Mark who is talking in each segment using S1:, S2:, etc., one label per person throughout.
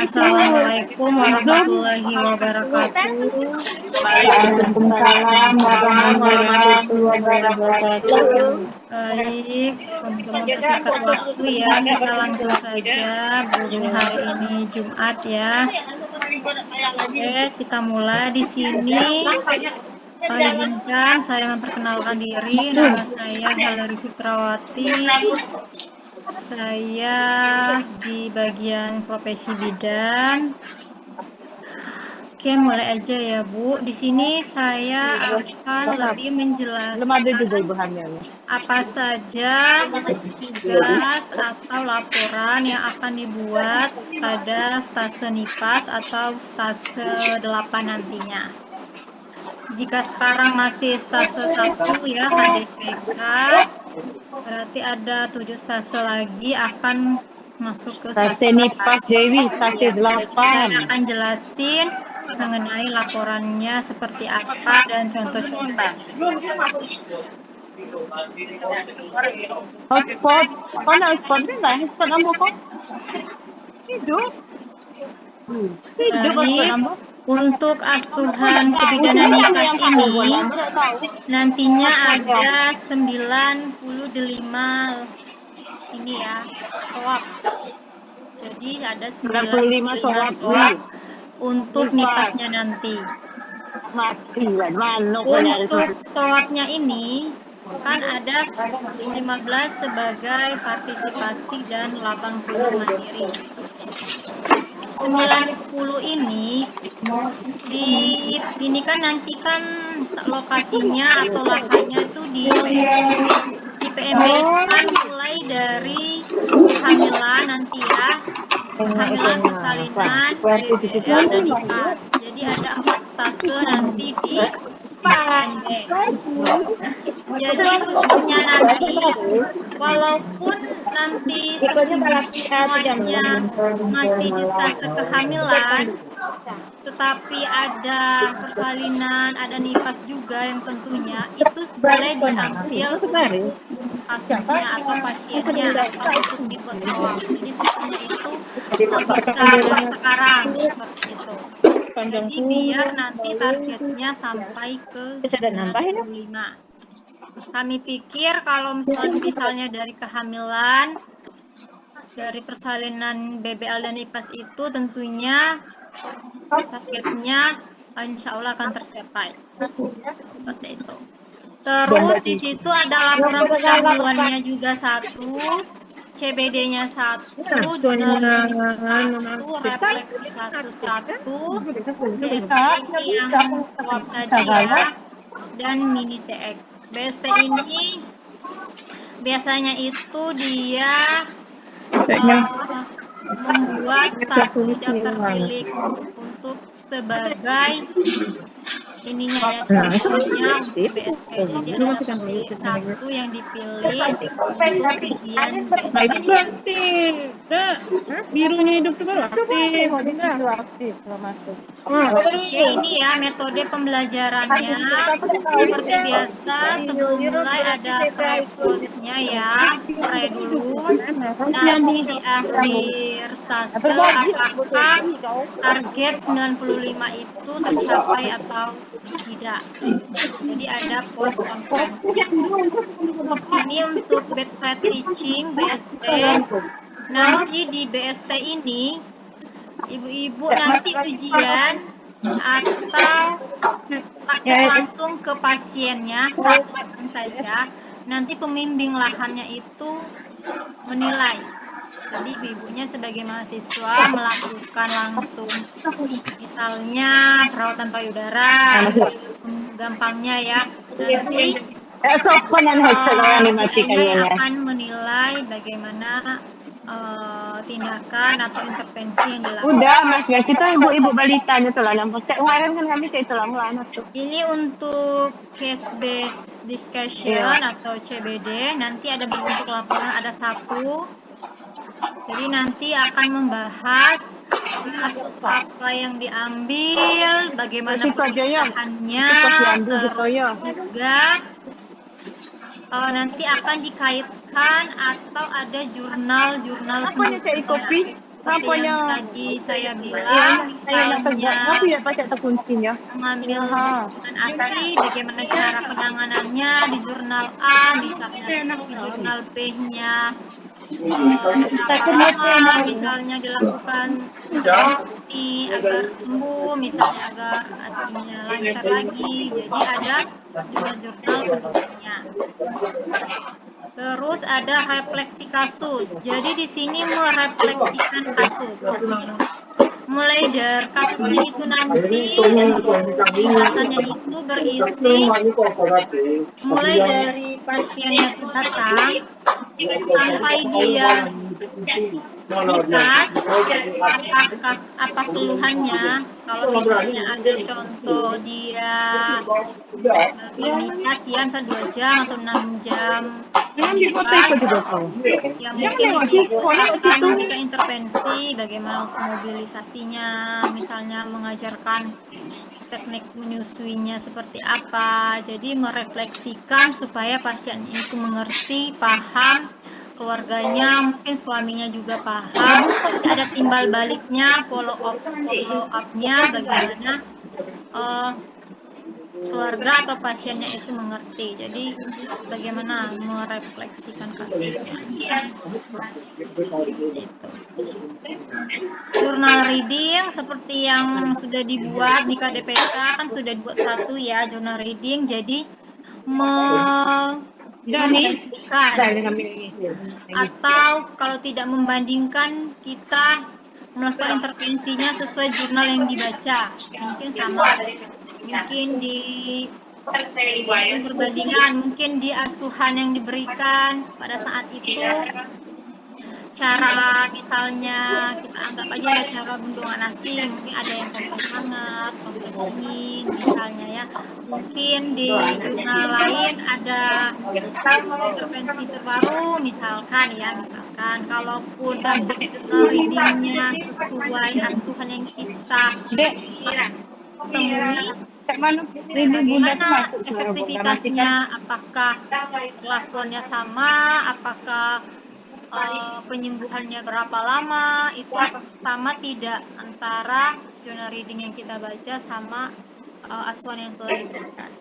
S1: Assalamualaikum warahmatullahi wabarakatuh.
S2: Waalaikumsalam warahmatullahi wabarakatuh.
S1: Baik, untuk mempersingkat waktu ya, kita langsung saja berhubung hari ini Jumat ya. Oke, kita mulai di sini. Izinkan saya memperkenalkan diri. Nama saya Helary Fitrawati. Saya di bagian profesi bidan. Oke, mulai aja ya, Bu. Di sini saya akan lebih menjelaskan apa saja tugas atau laporan yang akan dibuat pada stase NIPAS atau stase 8 nantinya. Jika sekarang masih stase 1 ya, HDPK, berarti ada 7 stase lagi akan masuk ke stase
S2: NIPAS Dewi, stase 8.
S1: Jadi saya akan jelasin mengenai laporannya seperti apa dan contoh-contohnya.
S2: Hotspot, hotspotnya nggak? Hotspot ambo kok? Hidup.
S1: Baik, untuk asuhan kebidanan NIPAS ini nantinya ada 95 ini ya, swab. Jadi ada 95 swab untuk NIPASnya nanti. Untuk swabnya ini kan ada 15 sebagai partisipasi dan 80 mandiri. 90 ini kan nanti kan lokasinya atau lahannya itu di PMB itu kan mulai dari kehamilan nanti ya. Kehamilan, persalinan, BBL, dan NIPAS. Jadi ada 4 stase nanti di PMB. Jadi sistemnya nanti, walaupun nanti semuanya masih di stase kehamilan, tetapi ada persalinan, ada NIPAS juga yang tentunya itu boleh diambil untuk kasusnya atau pasiennya atau untuk dibuat swab. Jadi sistemnya itu bisa dari sekarang seperti itu. Jadi biar nanti targetnya sampai ke 95. Kami pikir kalau misalnya dari kehamilan, dari persalinan BBL dan NIPAS itu tentunya targetnya insya Allah akan tercapai. Seperti itu. Terus di situ ada laporan pendahuluannya juga 1, CBD-nya 1, jurnal identitas 1, refleksi kasus 1, BST ini yang swab tadi ya, dan mini CX. BST ini biasanya itu dia membuat satu daftar tilik untuk sebagai ininya ya, contohnya untuk BST. Jadi ada daftar tilik 1 yang dipilih untuk ujian BST-nya.
S2: Birunya hidup tuh baru aktif.
S1: Oke, ini ya metode pembelajarannya. Seperti biasa, sebelum mulai ada pre-postnya ya, pre dulu. Nanti di akhir stase apakah target 95 itu tercapai atau tidak. Jadi ada post konferensi. Ini untuk bedside teaching BST. Nanti di BST ini ibu-ibu nanti ujian atau praktek langsung ke pasiennya 1 orang saja. Nanti pembimbing lahannya itu menilai. Jadi ibu-ibunya sebagai mahasiswa melakukan langsung misalnya perawatan payudara, gampangnya ya. Nanti CI-nya akan menilai bagaimana tindakan atau intervensi yang dilakukan.
S2: Udah mas, ya kita ibu-ibu balitanya tuh lah, nampak kemarin kan kami kayak tulang anak tuh.
S1: Ini untuk case based discussion atau CBD, nanti ada berbentuk laporan, ada 1. Jadi nanti akan membahas kasus apa yang diambil, bagaimana pemerintahannya, terus juga nanti akan dikaitkan atau ada jurnal-jurnal pendukungnya. seperti yang tadi saya bilang,
S2: Iya,
S1: misalnya
S2: ngapa ya pakai kuncinya?
S1: mengambil
S2: Iya.
S1: keputusan ASI, bagaimana cara penanganannya di jurnal A, misalnya di jurnal B-nya berapa lama misalnya dilakukan intervensi ini agar sembuh, misalnya agar ASI-nya lancar lagi. Jadi ada jurnal-jurnal pendukungnya. Terus ada refleksi kasus. Jadi di sini merefleksikan kasus. Mulai dari kasusnya itu nanti ringkasannya itu berisi mulai dari pasiennya itu datang sampai dia dites apa keluhannya. Kalau misalnya ada contoh dia rutinitas ya, misal 2 jam atau 6 jam dipas, ya mungkin di situ akan memberikan intervensi bagaimana untuk mobilisasinya, misalnya mengajarkan teknik menyusuinya seperti apa. Jadi merefleksikan supaya pasien itu mengerti, paham, keluarganya mungkin suaminya juga paham. Jadi ada timbal baliknya, follow up-nya bagaimana keluarga atau pasiennya itu mengerti. Jadi bagaimana merefleksikan kasusnya. Itu. Jurnal reading seperti yang sudah dibuat di KDPK kan sudah dibuat satu ya, jurnal reading. Jadi membandingkan atau kalau tidak membandingkan kita melakukan intervensinya sesuai jurnal yang dibaca, mungkin sama, mungkin berbandingan, mungkin di asuhan yang diberikan pada saat itu, cara misalnya kita anggap aja ya cara bendungan nasi, mungkin ada yang kompres hangat, kompres dingin misalnya ya, mungkin di jurnal lain ada intervensi terbaru misalkan kalaupun dapat jurnal readingnya sesuai asuhan yang kita temui, bagaimana efektivitasnya, apakah perlakuannya sama, apakah penyembuhannya berapa lama, itu apakah sama tidak antara jurnal reading yang kita baca sama asuhan yang telah diberikan.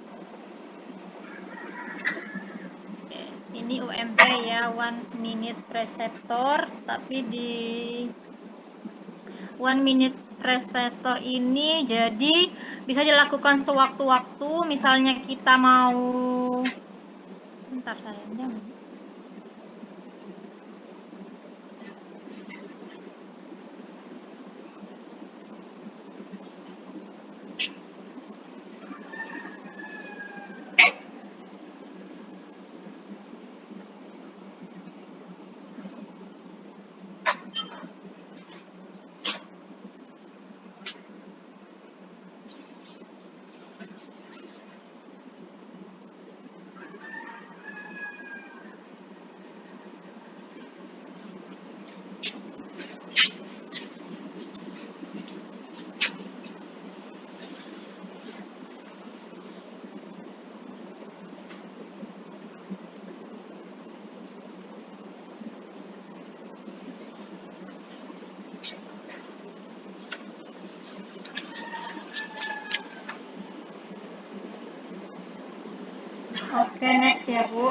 S1: Ini UMP ya, 1 minute preceptor, tapi di 1 minute preceptor ini jadi bisa dilakukan sewaktu-waktu, misalnya kita mau bentar sayangnya. Oke, next ya Bu.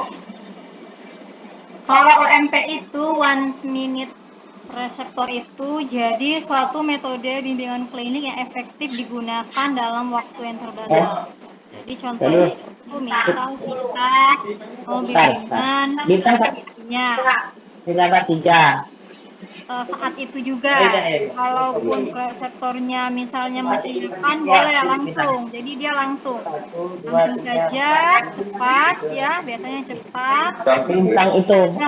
S1: Kalau OMP itu 1 minute preceptor itu jadi suatu metode bimbingan klinik yang efektif digunakan dalam waktu yang terbatas. Jadi contohnya itu misal kita mau bimbingan pasiennya saat itu juga, walaupun reseptornya misalnya mengiyakan boleh langsung, jadi dia langsung saja cepat ya, biasanya cepat nah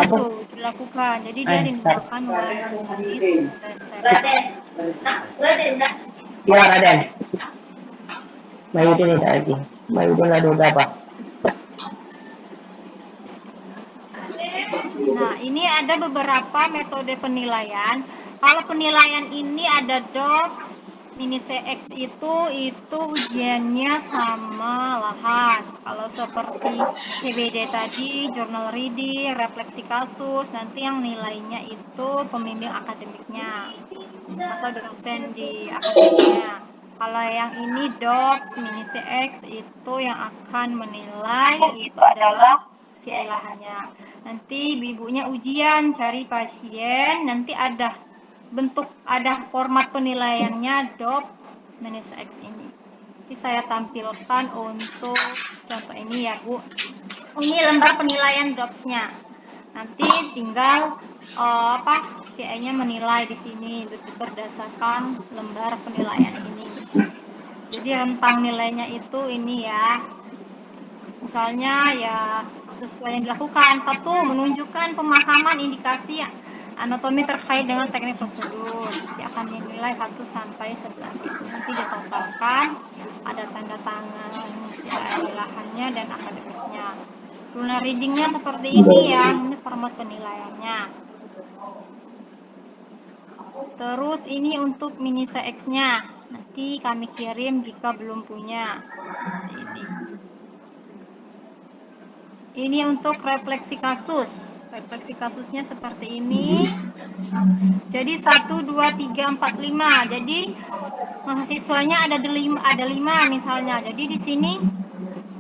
S1: tuh dilakukan, jadi dia dinamakan 1 minute reseptor
S3: ya Raden. Mayudin itu lagi. Mayudin ada berapa?
S1: Nah, ini ada beberapa metode penilaian. Kalau penilaian ini ada DOPS, mini CX itu ujiannya sama lahan. Kalau seperti CBD tadi, journal reading, refleksi kasus, nanti yang nilainya itu pembimbing akademiknya. atau dosen di akademiknya. Kalau yang ini DOPS mini CX itu yang akan menilai itu adalah si ilahannya. Nanti ibunya ujian cari pasien, nanti ada format penilaiannya DOPS mini CX ini. Jadi saya tampilkan untuk contoh ini ya Bu. Ini lembar penilaian DOPS-nya. Nanti tinggal CA-nya menilai di sini berdasarkan lembar penilaian ini. Jadi rentang nilainya itu ini ya. Misalnya ya sesuai yang dilakukan. 1. Menunjukkan pemahaman indikasi anatomi terkait dengan teknik prosedur. Dia akan dinilai 1 sampai 11 itu. Nanti ditotalkan, ada tanda tangan si ilahannya dan akademiknya. Lunar readingnya seperti ini ya, ini format penilaiannya. Terus ini untuk mini CX-nya, nanti kami kirim jika belum punya. Ini untuk refleksi kasus. Refleksi kasusnya seperti ini. Jadi 1, 2, 3, 4, 5. Jadi mahasiswanya ada 5 misalnya. Jadi di sini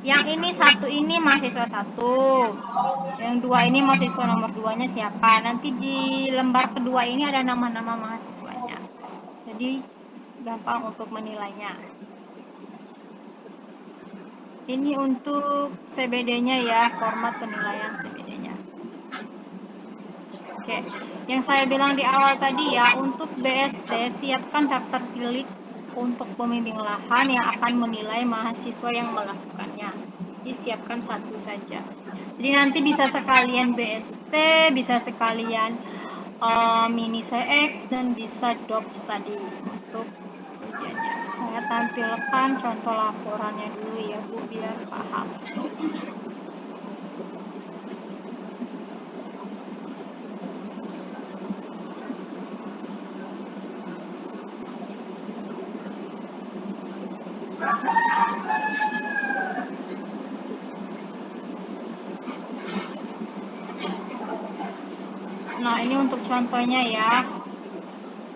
S1: yang ini 1 ini mahasiswa 1. Yang 2 ini mahasiswa nomor 2-nya siapa. Nanti di lembar kedua ini ada nama-nama mahasiswanya. Jadi gampang untuk menilainya. Ini untuk CBD-nya ya, format penilaian CBD-nya. Oke, yang saya bilang di awal tadi ya, untuk BST siapkan daftar pilih untuk pembimbing lahan yang akan menilai mahasiswa yang melakukannya. Disiapkan 1 saja. Jadi nanti bisa sekalian BST, bisa sekalian mini CX, dan bisa DOPS tadi untuk ujiannya. Saya tampilkan contoh laporannya dulu ya Bu, biar paham. Nah, ini untuk contohnya ya.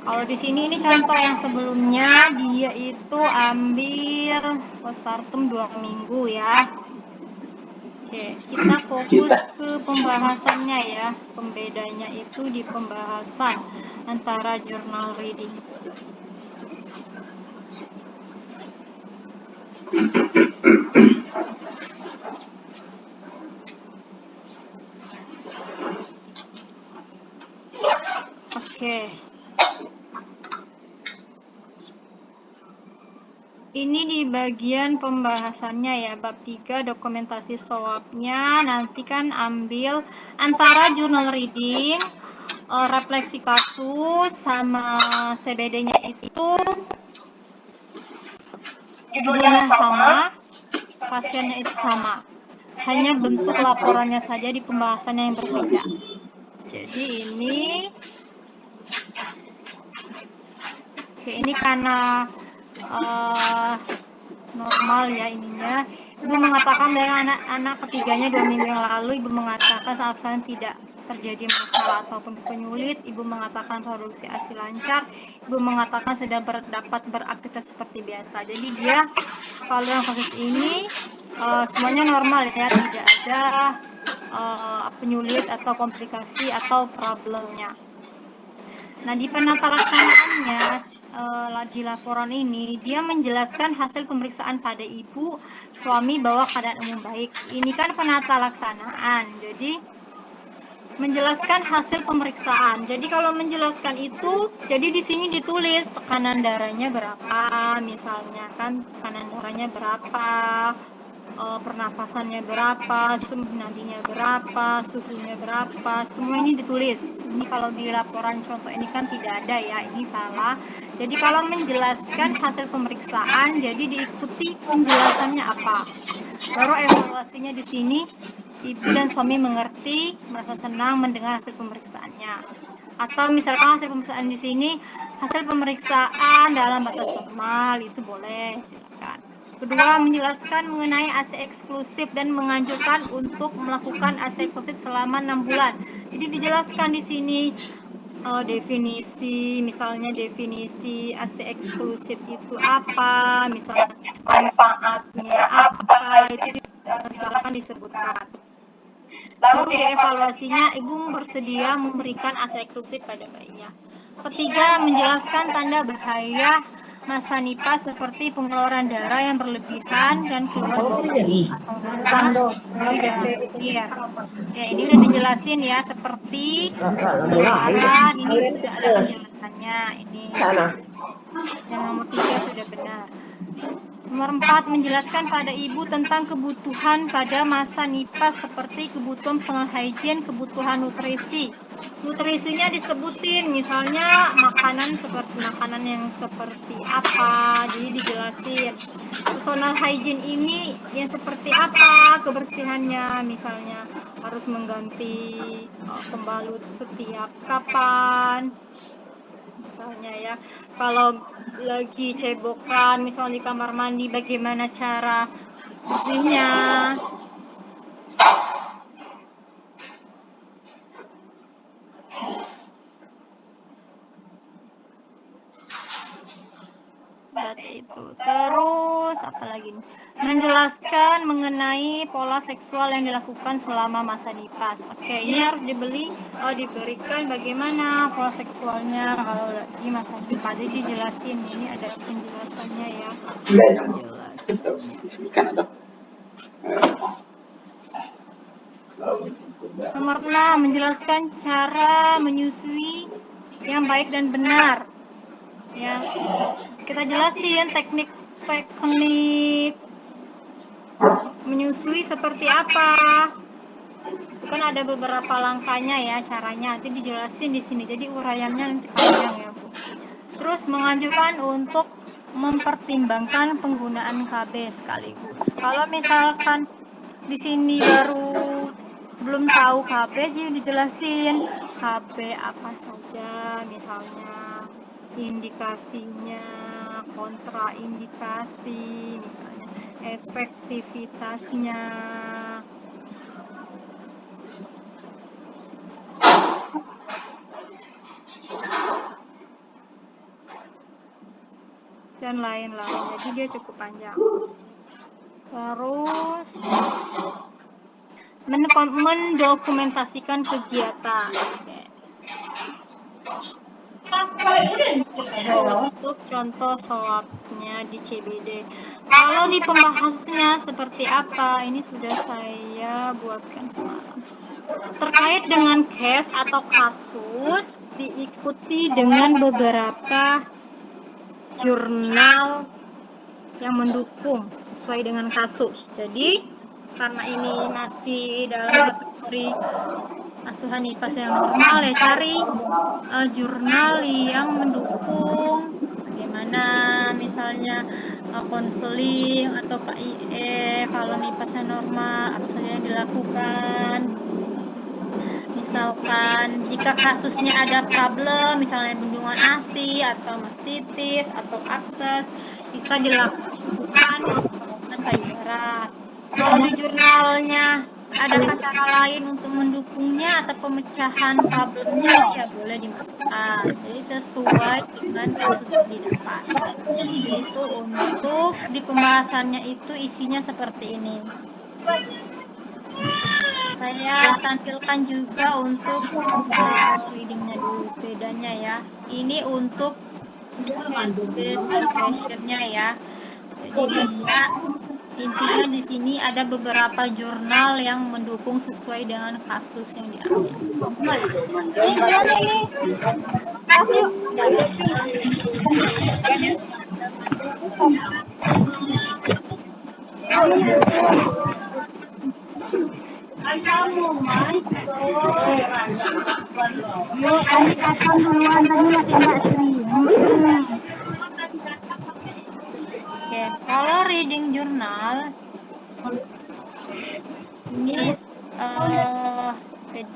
S1: Kalau di sini ini contoh yang sebelumnya, dia itu ambil postpartum 2 minggu ya. Oke, kita fokus ke pembahasannya ya. Pembedanya itu di pembahasan antara journal reading. Oke. Ini di bagian pembahasannya ya, bab 3 dokumentasi SWOT-nya. Nanti kan ambil antara journal reading, refleksi kasus, sama CBD-nya itu judulnya sama, pasiennya itu sama. Hanya bentuk laporannya saja di pembahasannya yang berbeda. Jadi ini karena normal ya ininya. Ibu mengatakan dari anak ketiganya 2 minggu yang lalu, Ibu mengatakan saat absen tidak terjadi masalah ataupun penyulit. Ibu mengatakan produksi ASI lancar. Ibu mengatakan sudah dapat beraktivitas seperti biasa. Jadi dia kalau dalam kasus ini semuanya normal ya, tidak ada penyulit atau komplikasi atau problemnya. Nah, di penata laksanaannya di laporan ini dia menjelaskan hasil pemeriksaan pada ibu suami bahwa keadaan umum baik. Ini kan penata laksanaan. Jadi menjelaskan hasil pemeriksaan. Jadi kalau menjelaskan itu, jadi di sini ditulis tekanan darahnya berapa, misalnya kan tekanan darahnya berapa, pernapasannya berapa, nadinya berapa, suhunya berapa, semua ini ditulis. Ini kalau di laporan contoh ini kan tidak ada ya, ini salah. Jadi kalau menjelaskan hasil pemeriksaan, jadi diikuti penjelasannya apa. Baru evaluasinya di sini, ibu dan suami mengerti, merasa senang mendengar hasil pemeriksaannya. Atau misalkan hasil pemeriksaan di sini, hasil pemeriksaan dalam batas normal, itu boleh, silakan. Kedua, menjelaskan mengenai ASI eksklusif dan menganjurkan untuk melakukan ASI eksklusif selama 6 bulan. Jadi dijelaskan di sini definisi, misalnya definisi ASI eksklusif itu apa, misalnya manfaatnya apa, itu silakan disebutkan. Baru dievaluasinya, ibu bersedia memberikan ASI eksklusif pada bayinya. Ketiga, menjelaskan tanda bahaya masa nipah seperti pengeluaran darah yang berlebihan dan keluar bau atau nanah dari jalan akhir. Ya, ini udah dijelasin ya, seperti pengeluaran, ini sudah ada penjelasannya. Ini yang nomor 3 sudah benar. Nomor 4, menjelaskan pada ibu tentang kebutuhan pada masa nipah seperti kebutuhan personal hygiene, kebutuhan nutrisi. Nutrisinya disebutin, misalnya makanan yang seperti apa, jadi dijelasin. Personal hygiene ini yang seperti apa kebersihannya, misalnya harus mengganti pembalut setiap kapan, misalnya ya. Kalau lagi cebokan misalnya di kamar mandi, bagaimana cara bersihnya. Berarti itu. Terus apalagi nih? Menjelaskan mengenai pola seksual yang dilakukan selama masa nipah. Oke, ini harus diberikan bagaimana pola seksualnya kalau lagi masa nipah. Jadi dijelasin, ini ada penjelasannya ya. Penjelasannya. Nomor 6, menjelaskan cara menyusui yang baik dan benar. Ya, kita jelasin teknik menyusui seperti apa. Itu kan ada beberapa langkahnya ya, caranya nanti dijelasin di sini. Jadi uraiannya nanti panjang ya, Bu. Terus menganjurkan untuk mempertimbangkan penggunaan KB sekaligus. Kalau misalkan di sini baru belum tahu KB, jadi dijelasin KB apa saja, misalnya indikasinya, kontraindikasi, misalnya efektivitasnya. Dan lain-lain, jadi dia cukup panjang. Terus mendokumentasikan kegiatan. Untuk contoh swabnya di CBD. Kalau di pembahasannya seperti apa, ini sudah saya buatkan semalam. Terkait dengan case atau kasus, diikuti dengan beberapa jurnal yang mendukung sesuai dengan kasus. Jadi karena ini masih dalam kategori asuhan nipah yang normal, ya cari jurnal yang mendukung, bagaimana misalnya konseling atau KIE. Kalau nipah normal, apa saja yang dilakukan. Misalkan jika kasusnya ada problem, misalnya bendungan ASI atau mastitis atau abses, bisa dilakukan perawatan payudara. Kalau di jurnalnya adakah cara lain untuk mendukungnya atau pemecahan problemnya, ya boleh dimasukkan. Jadi sesuai dengan kasus yang didapat. Itu untuk di pembahasannya itu isinya seperti ini. Saya tampilkan juga untuk readingnya dulu, bedanya ya. Ini untuk specification-nya ya. Jadi dia intinya di sini ada beberapa jurnal yang mendukung sesuai dengan kasus yang diambil. Oke, kalau reading jurnal ini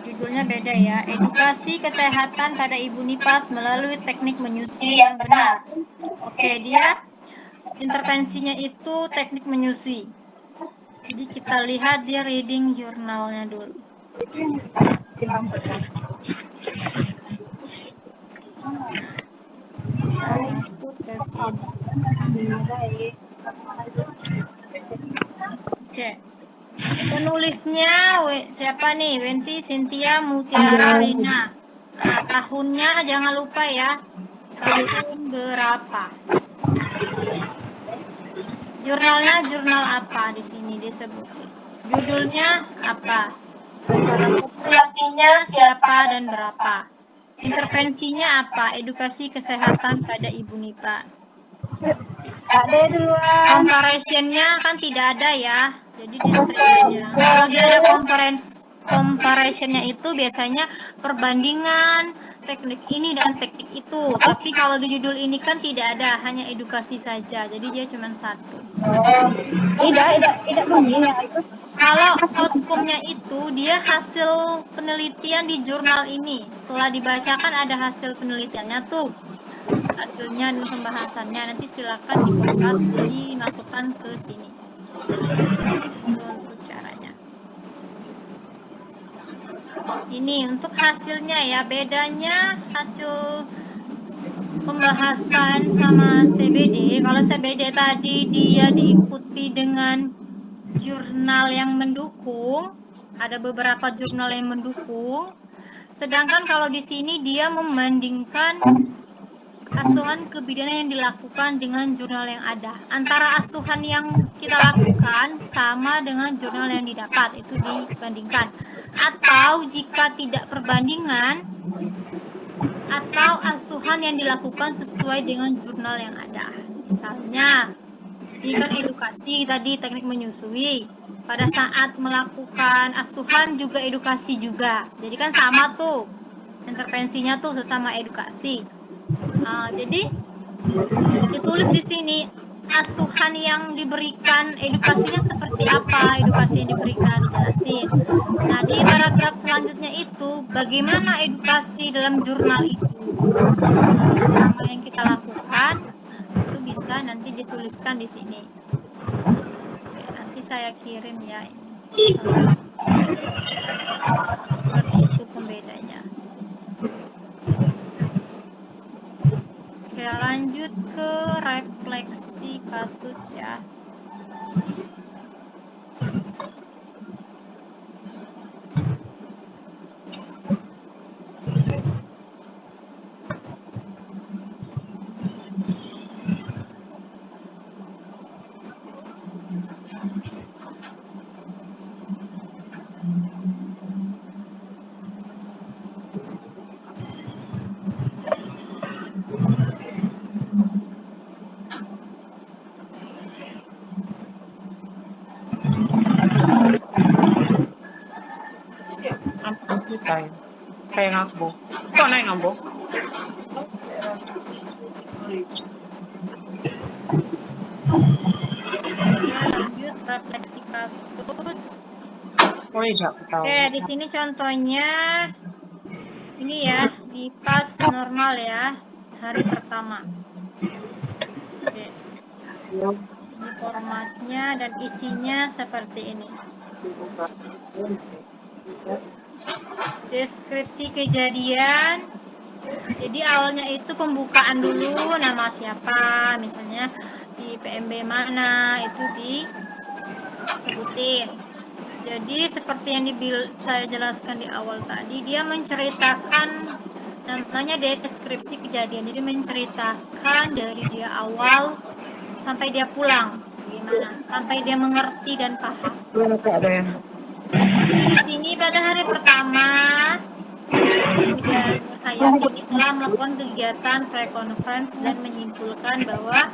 S1: judulnya beda ya. Edukasi kesehatan pada ibu nipah melalui teknik menyusui yang benar. Oke, dia intervensinya itu teknik menyusui. Jadi kita lihat dia reading jurnalnya dulu. Oke. Penulisnya siapa nih? Wenti Cynthia Mutiara Rina. Nah, tahunnya jangan lupa ya. Tahun berapa? Jurnalnya jurnal apa di sini disebutin? Judulnya apa? Populasinya siapa dan berapa? Intervensinya apa? Edukasi kesehatan pada ibu nipas. Comparationnya kan tidak ada ya, jadi di strip aja. Kalau dia ada comparationnya itu biasanya perbandingan teknik ini dan teknik itu. Tapi kalau di judul ini kan tidak ada, hanya edukasi saja. Jadi dia cuma satu.
S2: Tidak bunyi ya itu.
S1: Kalau outcome-nya itu dia hasil penelitian di jurnal ini. Setelah dibacakan ada hasil penelitiannya tuh. Hasilnya dan pembahasannya nanti silakan dikopas dimasukkan ke sini. Itu untuk caranya. Ini untuk hasilnya ya, bedanya hasil pembahasan sama CBD. Kalau CBD tadi dia diikuti dengan jurnal yang mendukung, ada beberapa jurnal yang mendukung. Sedangkan kalau di sini dia membandingkan asuhan kebidanan yang dilakukan dengan jurnal yang ada. Antara asuhan yang kita lakukan sama dengan jurnal yang didapat, itu dibandingkan. Atau jika tidak perbandingan, atau asuhan yang dilakukan sesuai dengan jurnal yang ada. Misalnya, ini kan edukasi tadi, teknik menyusui. Pada saat melakukan asuhan juga edukasi juga. Jadi kan sama tuh, intervensinya tuh sesama edukasi. Jadi ditulis di sini asuhan yang diberikan, edukasinya seperti apa, edukasi yang diberikan dijelasin. Nah, di paragraf selanjutnya itu bagaimana edukasi dalam jurnal itu sama yang kita lakukan, itu bisa nanti dituliskan di sini. Oke, nanti saya kirim ya ini. Seperti itu pembedanya. Oke, lanjut ke refleksi kasus ya.
S4: Kayak ngabo. Kok naik ngabo?
S1: Ya, lanjut refleksi kasus.
S4: Oh iya, tahu.
S1: Oke, di sini contohnya ini ya, nipas normal ya, hari pertama. Oke. Ini formatnya dan isinya seperti ini. Deskripsi kejadian. Jadi awalnya itu pembukaan dulu, nama siapa, misalnya di PMB mana, itu disebutin. Jadi seperti yang saya jelaskan di awal tadi, dia menceritakan, namanya deskripsi kejadian. Jadi menceritakan dari dia awal sampai dia pulang, bagaimana, sampai dia mengerti dan paham. Jadi di sini pada hari pertama, Bidan Nurhayati ini telah melakukan kegiatan pre-conference dan menyimpulkan bahwa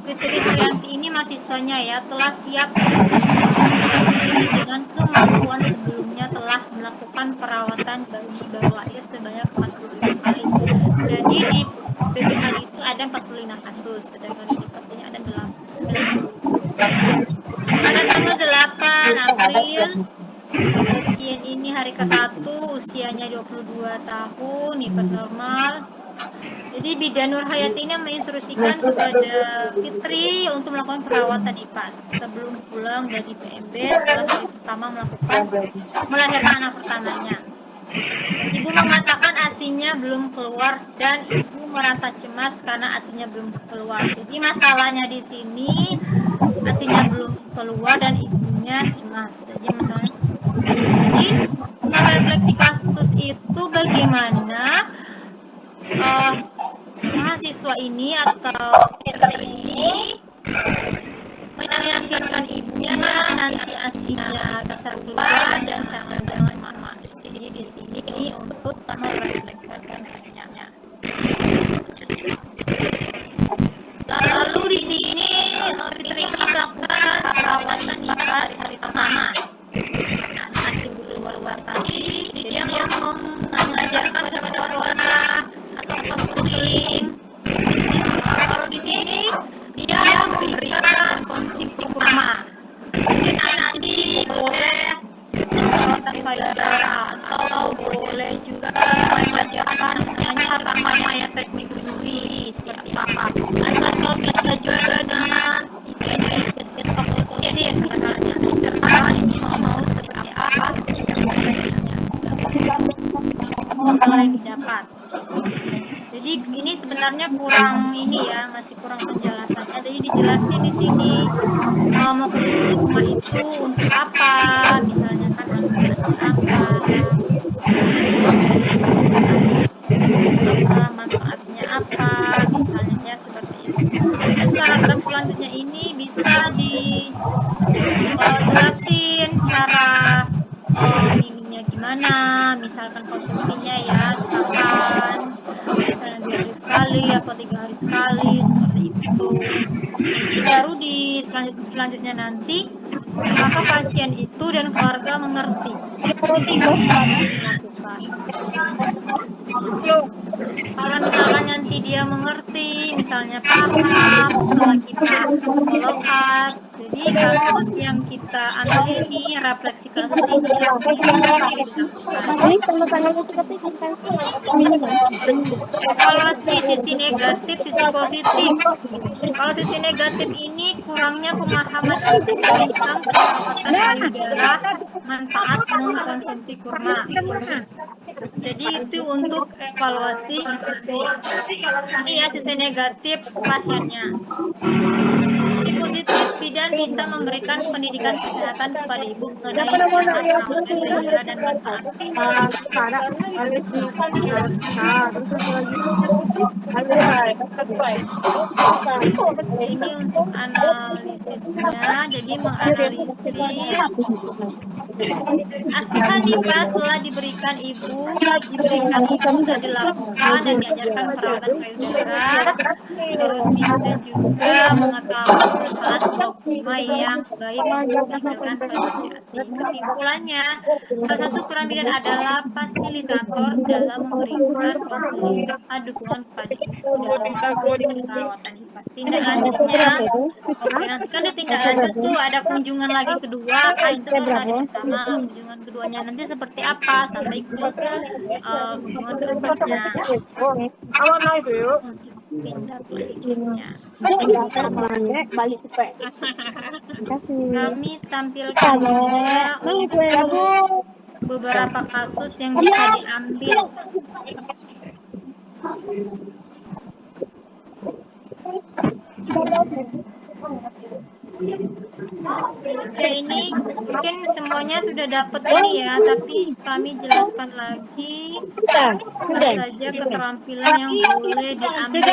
S1: Fitri Haryanti ini mahasiswanya ya telah siap untuk tugas ini dengan kemampuan sebelumnya telah melakukan perawatan bayi baru lahir sebanyak 45 kali. Jadi di BBL itu ada 45 kasus, sedangkan di pasiennya ada 90 kasus. Pada tanggal 8 April, pasien ini hari ke-1, usianya 22 tahun, nipas normal. Jadi Bidan Nurhayati ini menginstruksikan kepada Fitri untuk melakukan perawatan IPAS sebelum pulang dari PMB setelah hari pertama melahirkan anak pertamanya. Ibu mengatakan ASINya belum keluar dan ibu merasa cemas karena ASINya belum keluar. Jadi masalahnya di sini ASINya belum keluar dan ibunya cemas. Jadi masalahnya seperti itu. Jadi merefleksi kasus itu bagaimana mahasiswa ini atau siswa ini meyakinkan ibunya nanti ASINya bisa keluar dan jangan cemas. Jadi di sini untuk merefleksikan kasusnya. Lalu di sini Fitri melakukan perawatan IPAS hari pertama. Masih keluar tadi dia mengajarkan kepada warga atau counseling. Kalau di sini dia memberikan konsumsi kurma. Mungkin nanti boleh perawatan payudara atau boleh juga mengajarkan namanya teknik menyusui seperti apa. Atau bisa juga dengan teknik oksigenis misalnya. Terserah di sini mau seperti apa. Yang didapat. Jadi ini sebenarnya kurang ini ya, masih kurang penjelasannya. Jadi dijelasin di sini mau konsumsi kurma itu untuk apa, misalnya kan manfaatnya apa, misalnya ya seperti itu. Terus paragraf selanjutnya ini bisa dijelasin cara minumnya gimana, misalkan konsumsinya ya kapan, misalnya 2 hari sekali atau 3 hari sekali seperti itu. Nanti baru di selanjutnya nanti apakah pasien itu dan keluarga mengerti yang dilakukan. Kalau misalkan nanti dia mengerti, misalnya paham setelah kita follow up, jadi kasus yang kita ambil ini, refleksi kasus ini dilakukan. Evaluasi sisi negatif, sisi positif. Kalau sisi negatif ini kurangnya pemahaman ibu tentang perawatan payudara, manfaat mengkonsumsi kurma. Jadi itu untuk evaluasi ini ya sisi negatif pasiennya. Sisi positif, bidan bisa memberikan pendidikan kesehatan kepada ibu mengenai cara perawatan payudara dan manfaat. Ini untuk analisisnya, jadi menganalisis asuhan IPAS setelah diberikan ibu sudah dilakukan dan diajarkan perawatan payudara, terus bidan juga mengetahui manfaat kurma yang baik untuk meningkatkan produksi ASI. Kesimpulannya, salah satu peran bidan adalah fasilitator dalam memberikan konseling serta dukungan kepada ibu dalam perawatan IPAS. Tindak lanjutnya, oke, nanti kan di tindak lanjut tuh ada kunjungan lagi kedua, kan itu baru hari pertama. Kunjungan keduanya nanti seperti apa sampai ke kunjungan keempatnya untuk tindak lanjutnya. Kami tampilkan juga untuk beberapa kasus yang bisa diambil. Oke, ini mungkin semuanya sudah dapat ini ya, tapi kami jelaskan lagi apa saja keterampilan yang boleh diambil.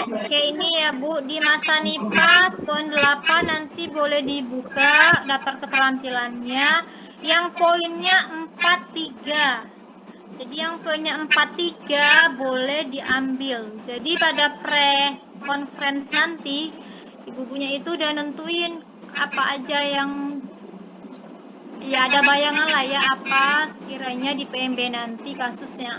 S1: Oke, ini ya Bu, di masa NIPAS poin 8 nanti boleh dibuka daftar keterampilannya yang poinnya 43. Jadi yang poinnya 43 boleh diambil. Jadi pada pre-conference nanti ibu-ibunya itu udah nentuin apa aja yang ya ada bayangan lah ya apa sekiranya di PMB nanti kasus yang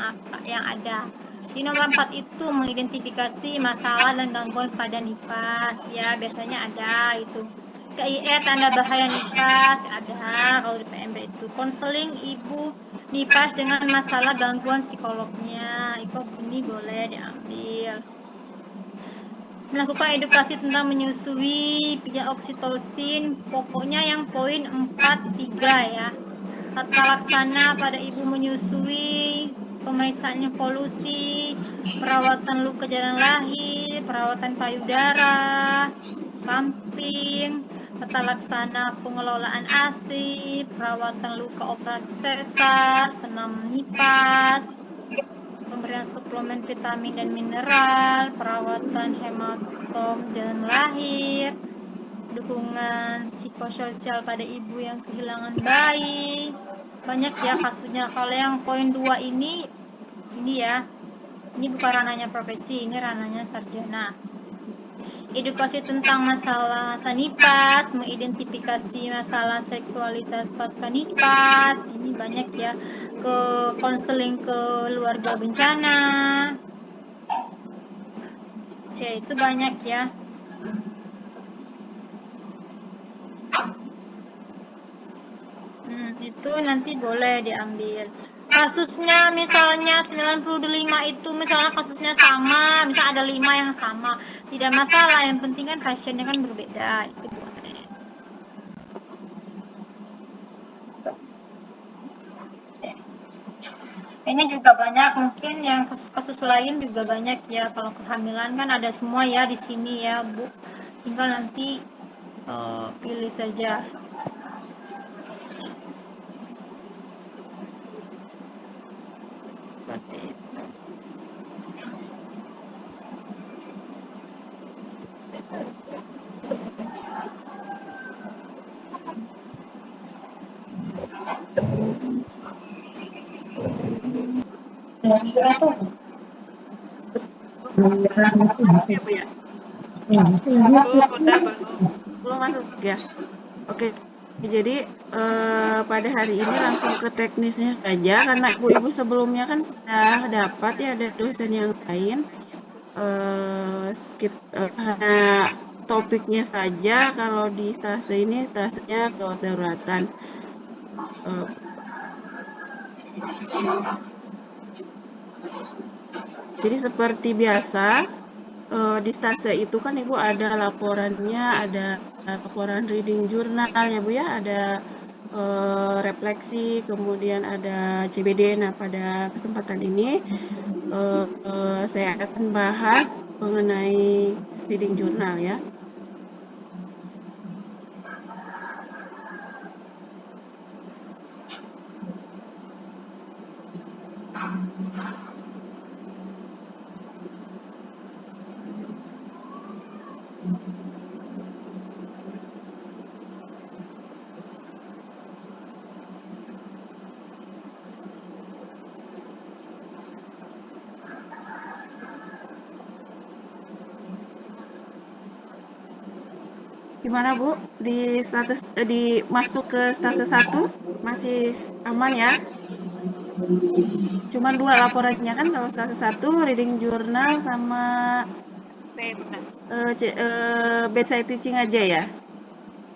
S1: ada. Di nomor 4 itu mengidentifikasi masalah dan gangguan pada NIPAS. Ya, biasanya ada itu. KIE tanda bahaya NIPAS ada kalau di PMB itu. Konseling ibu NIPAS dengan masalah gangguan psikolognya. Itu ini boleh diambil. Melakukan edukasi tentang menyusui, pijat oksitosin, pokoknya yang poin 4.3 ya. Tata laksana pada ibu menyusui, pemeriksaan evolusi, perawatan luka jalan lahir, perawatan payudara, pumping, tata laksana pengelolaan ASI, perawatan luka operasi sesar, senam nipas, pemberian suplemen vitamin dan mineral, perawatan hematom jalan lahir, dukungan psikososial pada ibu yang kehilangan bayi. Banyak ya kasusnya. Kalau yang poin 2 ini ya, ini bukan ranahnya profesi, ini ranahnya sarjana. Edukasi tentang masalah masa nipas, mengidentifikasi masalah seksualitas pasca nipas, ini banyak ya. Ke konseling keluarga bencana. Oke, itu banyak ya. Itu nanti boleh diambil. Kasusnya misalnya 95 itu misalnya kasusnya sama, misalnya ada 5 yang sama. Tidak masalah, yang penting kan pasiennya kan berbeda, itu boleh. Ini juga banyak, mungkin yang kasus-kasus lain juga banyak ya. Kalau kehamilan kan ada semua ya di sini ya, Bu. Tinggal nanti pilih saja. Seperti itu.
S4: Masuk ya, Bu ya? Belum, Bunda, belum masuk ya. Oke, jadi pada hari ini langsung ke teknisnya saja karena ibu-ibu sebelumnya kan sudah dapat ya ada dosen yang lain. Hanya topiknya saja kalau di stase ini stasenya gawat daruratan. Eh, jadi seperti biasa di stase itu kan ibu ada laporannya, ada laporan reading jurnal ya Bu ya, ada refleksi, kemudian ada CBD. Nah, pada kesempatan ini saya akan bahas mengenai reading jurnal ya. Gimana Bu? Masuk ke stase 1 masih aman ya? Cuman 2 laporannya kan kalau stase 1 reading jurnal sama bedside teaching aja ya.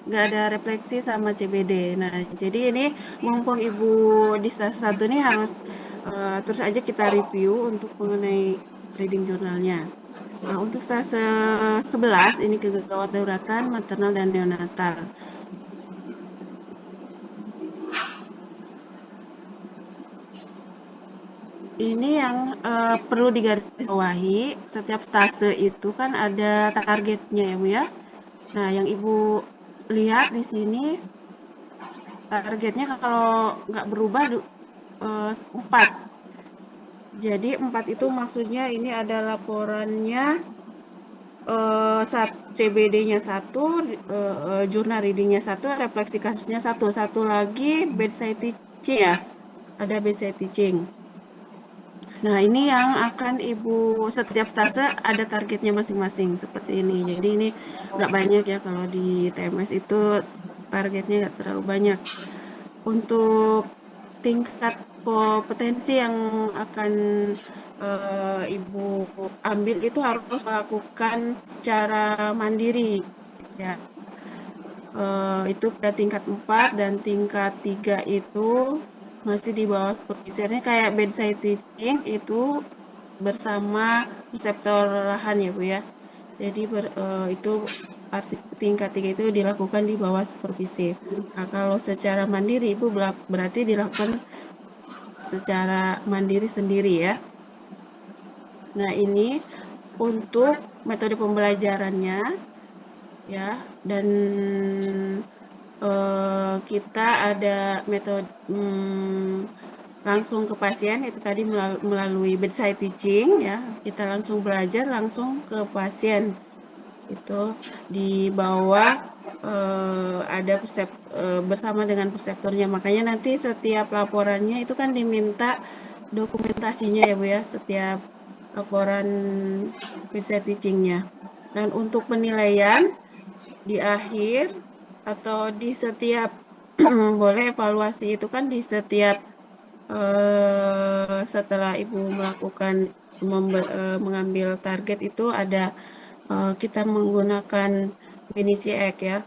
S4: Nggak ada refleksi sama CBD. Nah, jadi ini mumpung Ibu di stase 1 ini harus terus aja kita review untuk mengenai reading jurnalnya. Nah, untuk stase 11 ini kegawat dauratan maternal dan neonatal. Ini yang perlu digarisbawahi, setiap stase itu kan ada targetnya ya Bu ya. Nah, yang Ibu lihat di sini targetnya kalau nggak berubah 4. Jadi 4 itu maksudnya ini ada laporannya CBD-nya 1, jurnal reading-nya 1, refleksi kasusnya 1. Satu lagi bedside teaching ya. Ada bedside teaching. Nah, ini yang akan Ibu setiap stase ada targetnya masing-masing seperti ini. Jadi ini nggak banyak ya kalau di TMS itu targetnya nggak terlalu banyak. Untuk tingkat kompetensi yang akan Ibu ambil itu harus melakukan secara mandiri ya. Itu pada tingkat 4 dan tingkat 3 itu masih di bawah supervisornya kayak bedside teaching itu bersama reseptor lahan ya Bu ya. Jadi itu arti tingkat 3 itu dilakukan di bawah supervisi. Nah, kalau secara mandiri Ibu berarti dilakukan secara mandiri sendiri ya. Nah, ini untuk metode pembelajarannya ya, dan kita ada metode langsung ke pasien itu tadi melalui bedside teaching ya, kita langsung belajar langsung ke pasien itu di bawah ada bersama dengan perseptornya. Makanya nanti setiap laporannya itu kan diminta dokumentasinya ya Bu ya, setiap laporan bedside teachingnya. Dan untuk penilaian di akhir atau di setiap boleh evaluasi itu kan di setiap setelah Ibu melakukan mengambil target itu ada kita menggunakan mini CX ya.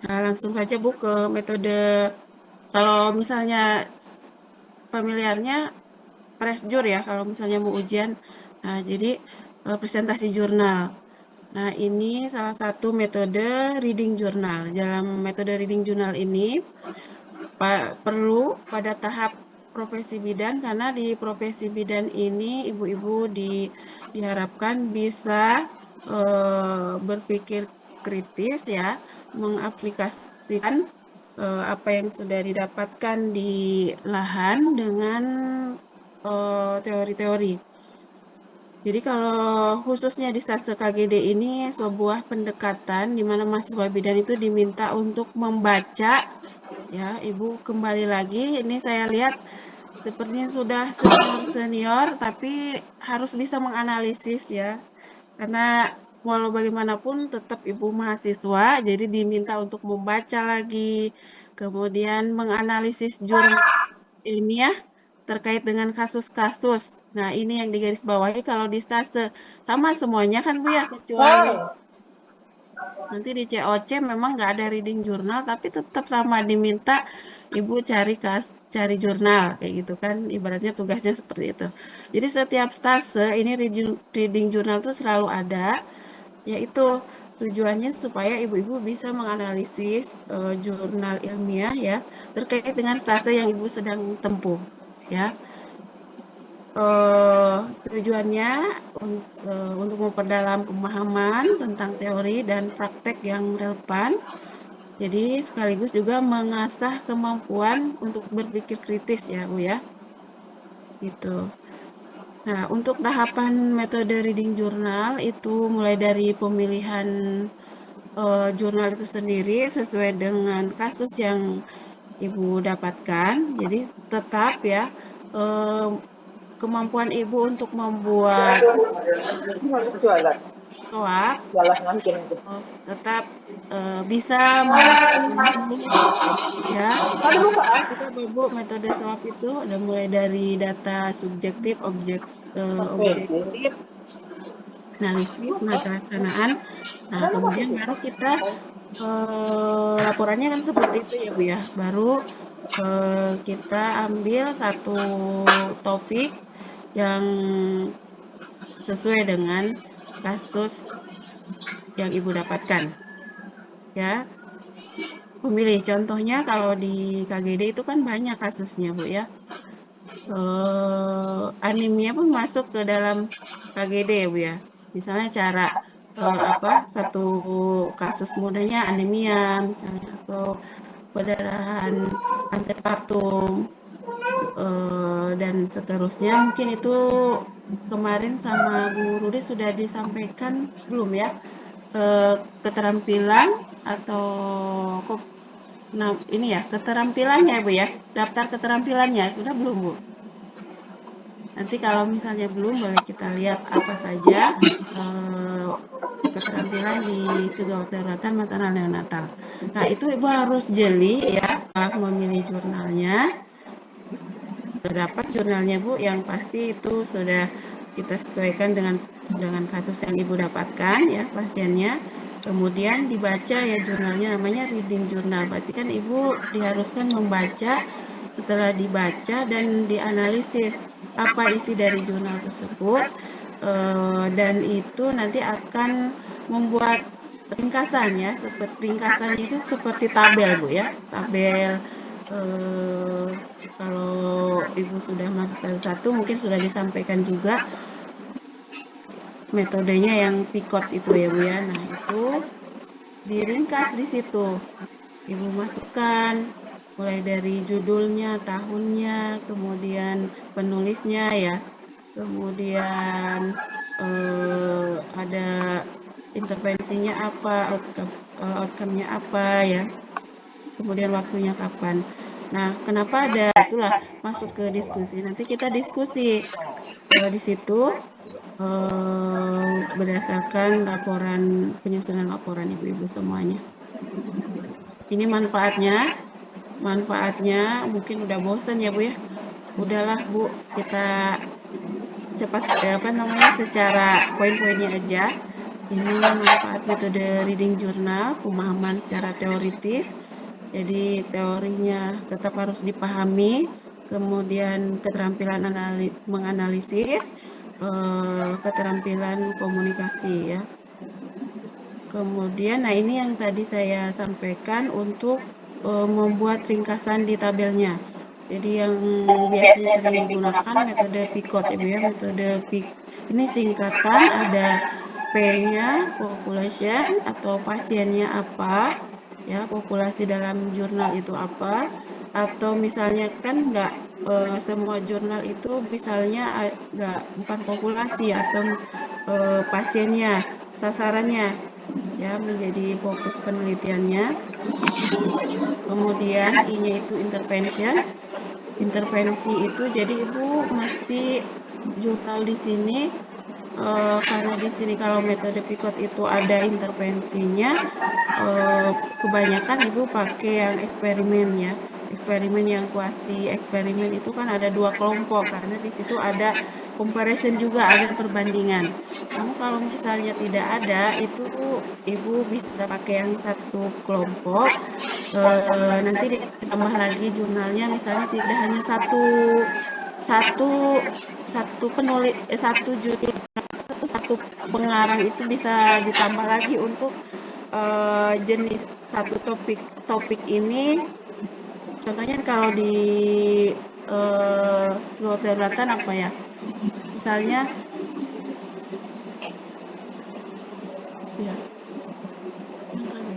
S4: Nah, langsung saja Bu ke metode kalau misalnya familiarnya Pressjur ya kalau misalnya mau ujian. Nah, jadi presentasi jurnal. Nah, ini salah satu metode reading journal. Dalam metode reading journal ini perlu pada tahap profesi bidan karena di profesi bidan ini ibu-ibu diharapkan bisa berpikir kritis ya, mengaplikasikan apa yang sudah didapatkan di lahan dengan teori-teori. Jadi kalau khususnya di stase KGD ini sebuah pendekatan di mana mahasiswa bidan itu diminta untuk membaca ya, Ibu kembali lagi ini saya lihat sepertinya sudah senior-senior tapi harus bisa menganalisis ya. Karena walau bagaimanapun tetap Ibu mahasiswa jadi diminta untuk membaca lagi, kemudian menganalisis jurnal ilmiah terkait dengan kasus-kasus. Nah, ini yang digarisbawahi kalau di stase sama semuanya kan Bu ya, kecuali nanti di COC memang nggak ada reading jurnal, tapi tetap sama diminta Ibu cari jurnal kayak gitu kan, ibaratnya tugasnya seperti itu. Jadi setiap stase ini reading jurnal itu selalu ada, yaitu tujuannya supaya ibu-ibu bisa menganalisis jurnal ilmiah ya terkait dengan stase yang Ibu sedang tempuh ya. Tujuannya untuk memperdalam pemahaman tentang teori dan praktek yang relevan. Jadi sekaligus juga mengasah kemampuan untuk berpikir kritis ya Bu ya. Gitu. Nah, untuk tahapan metode reading jurnal itu mulai dari pemilihan jurnal itu sendiri sesuai dengan kasus yang Ibu dapatkan. Jadi tetap ya kemampuan Ibu untuk membuat soap harus tetap bisa menulis ya. Kita Bu metode soap itu ada mulai dari data subjektif, objektif, analisis, pelaksanaan. Nah, kemudian baru kita laporannya kan seperti itu ya Bu ya. Baru kita ambil satu topik yang sesuai dengan kasus yang Ibu dapatkan. Ya. Memilih contohnya kalau di KGD itu kan banyak kasusnya Bu ya. Anemia pun masuk ke dalam KGD ya Bu ya. Misalnya cara satu kasus mudanya anemia misalnya atau perdarahan antepartum dan seterusnya. Mungkin itu kemarin sama Bu Rudi sudah disampaikan belum ya? Keterampilan atau nah ini ya keterampilannya Bu ya, daftar keterampilannya sudah belum Bu? Nanti kalau misalnya belum boleh kita lihat apa saja keterampilan di kegawat daruratan maternal neonatal. Nah itu Ibu harus jeli ya memilih jurnalnya. Sudah dapat jurnalnya Bu, yang pasti itu sudah kita sesuaikan dengan kasus yang Ibu dapatkan ya pasiennya. Kemudian dibaca ya jurnalnya, namanya reading jurnal. Berarti kan Ibu diharuskan membaca, setelah dibaca dan dianalisis apa isi dari jurnal tersebut, dan itu nanti akan membuat ringkasan ya, seperti ringkasannya itu seperti tabel Bu ya, tabel kalau Ibu sudah masuk stadium 1 mungkin sudah disampaikan juga metodenya yang Picot itu ya Bu ya. Nah, itu diringkas di situ. Ibu masukkan mulai dari judulnya, tahunnya, kemudian penulisnya ya, kemudian ada intervensinya apa, outcome-nya apa ya, kemudian waktunya kapan. Nah, kenapa ada itulah masuk ke diskusi. Nanti kita diskusi di situ berdasarkan laporan penyusunan laporan ibu-ibu semuanya. Ini manfaatnya mungkin udah bosan ya Bu ya. Udahlah Bu, kita cepat secara poin-poinnya aja. Ini manfaat metode reading journal, pemahaman secara teoritis. Jadi teorinya tetap harus dipahami, kemudian keterampilan menganalisis, keterampilan komunikasi ya. Kemudian, nah ini yang tadi saya sampaikan untuk membuat ringkasan di tabelnya. Jadi yang biasanya sering digunakan metode Picot ya Bu ya, metode ini singkatan ada P-nya population atau pasiennya apa ya, populasi dalam jurnal itu apa, atau misalnya kan nggak semua jurnal itu misalnya bukan populasi atau pasiennya, sasarannya ya menjadi fokus penelitiannya. Kemudian I-nya itu intervention. Intervensi itu jadi Ibu mesti jurnal di sini karena di sini kalau metode Picot itu ada intervensinya, kebanyakan Ibu pakai yang eksperimen ya. Eksperimen yang kuasi eksperimen itu kan ada 2 kelompok karena di situ ada comparison juga, ada perbandingan. Namun kalau misalnya tidak ada, itu Ibu bisa pakai yang satu kelompok, nanti ditambah lagi jurnalnya misalnya tidak hanya satu penulis satu judul satu pengarang itu bisa ditambah lagi untuk jenis satu topik ini. Contohnya kalau di gawat daruratan apa ya? Misalnya ya, yang tadi.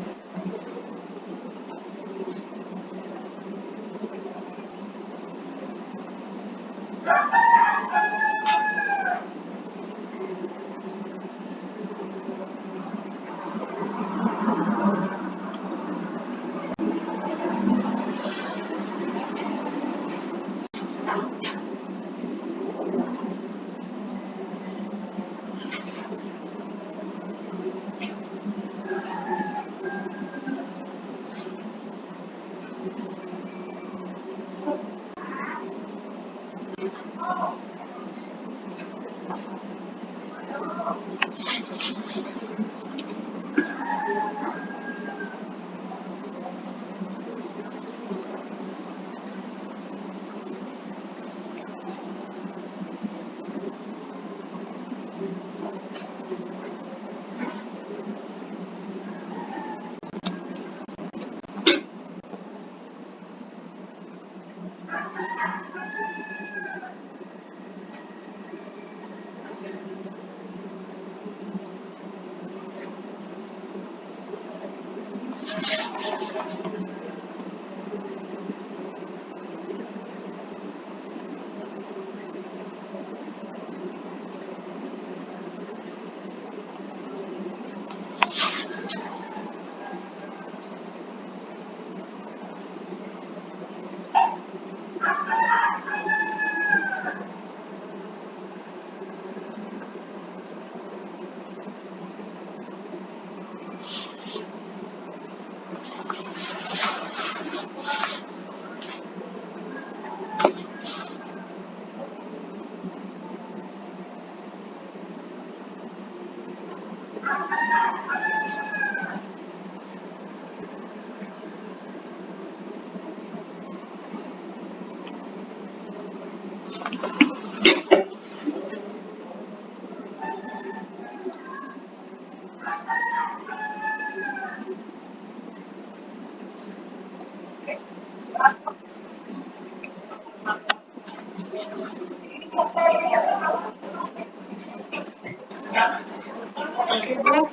S4: Oke, Bu.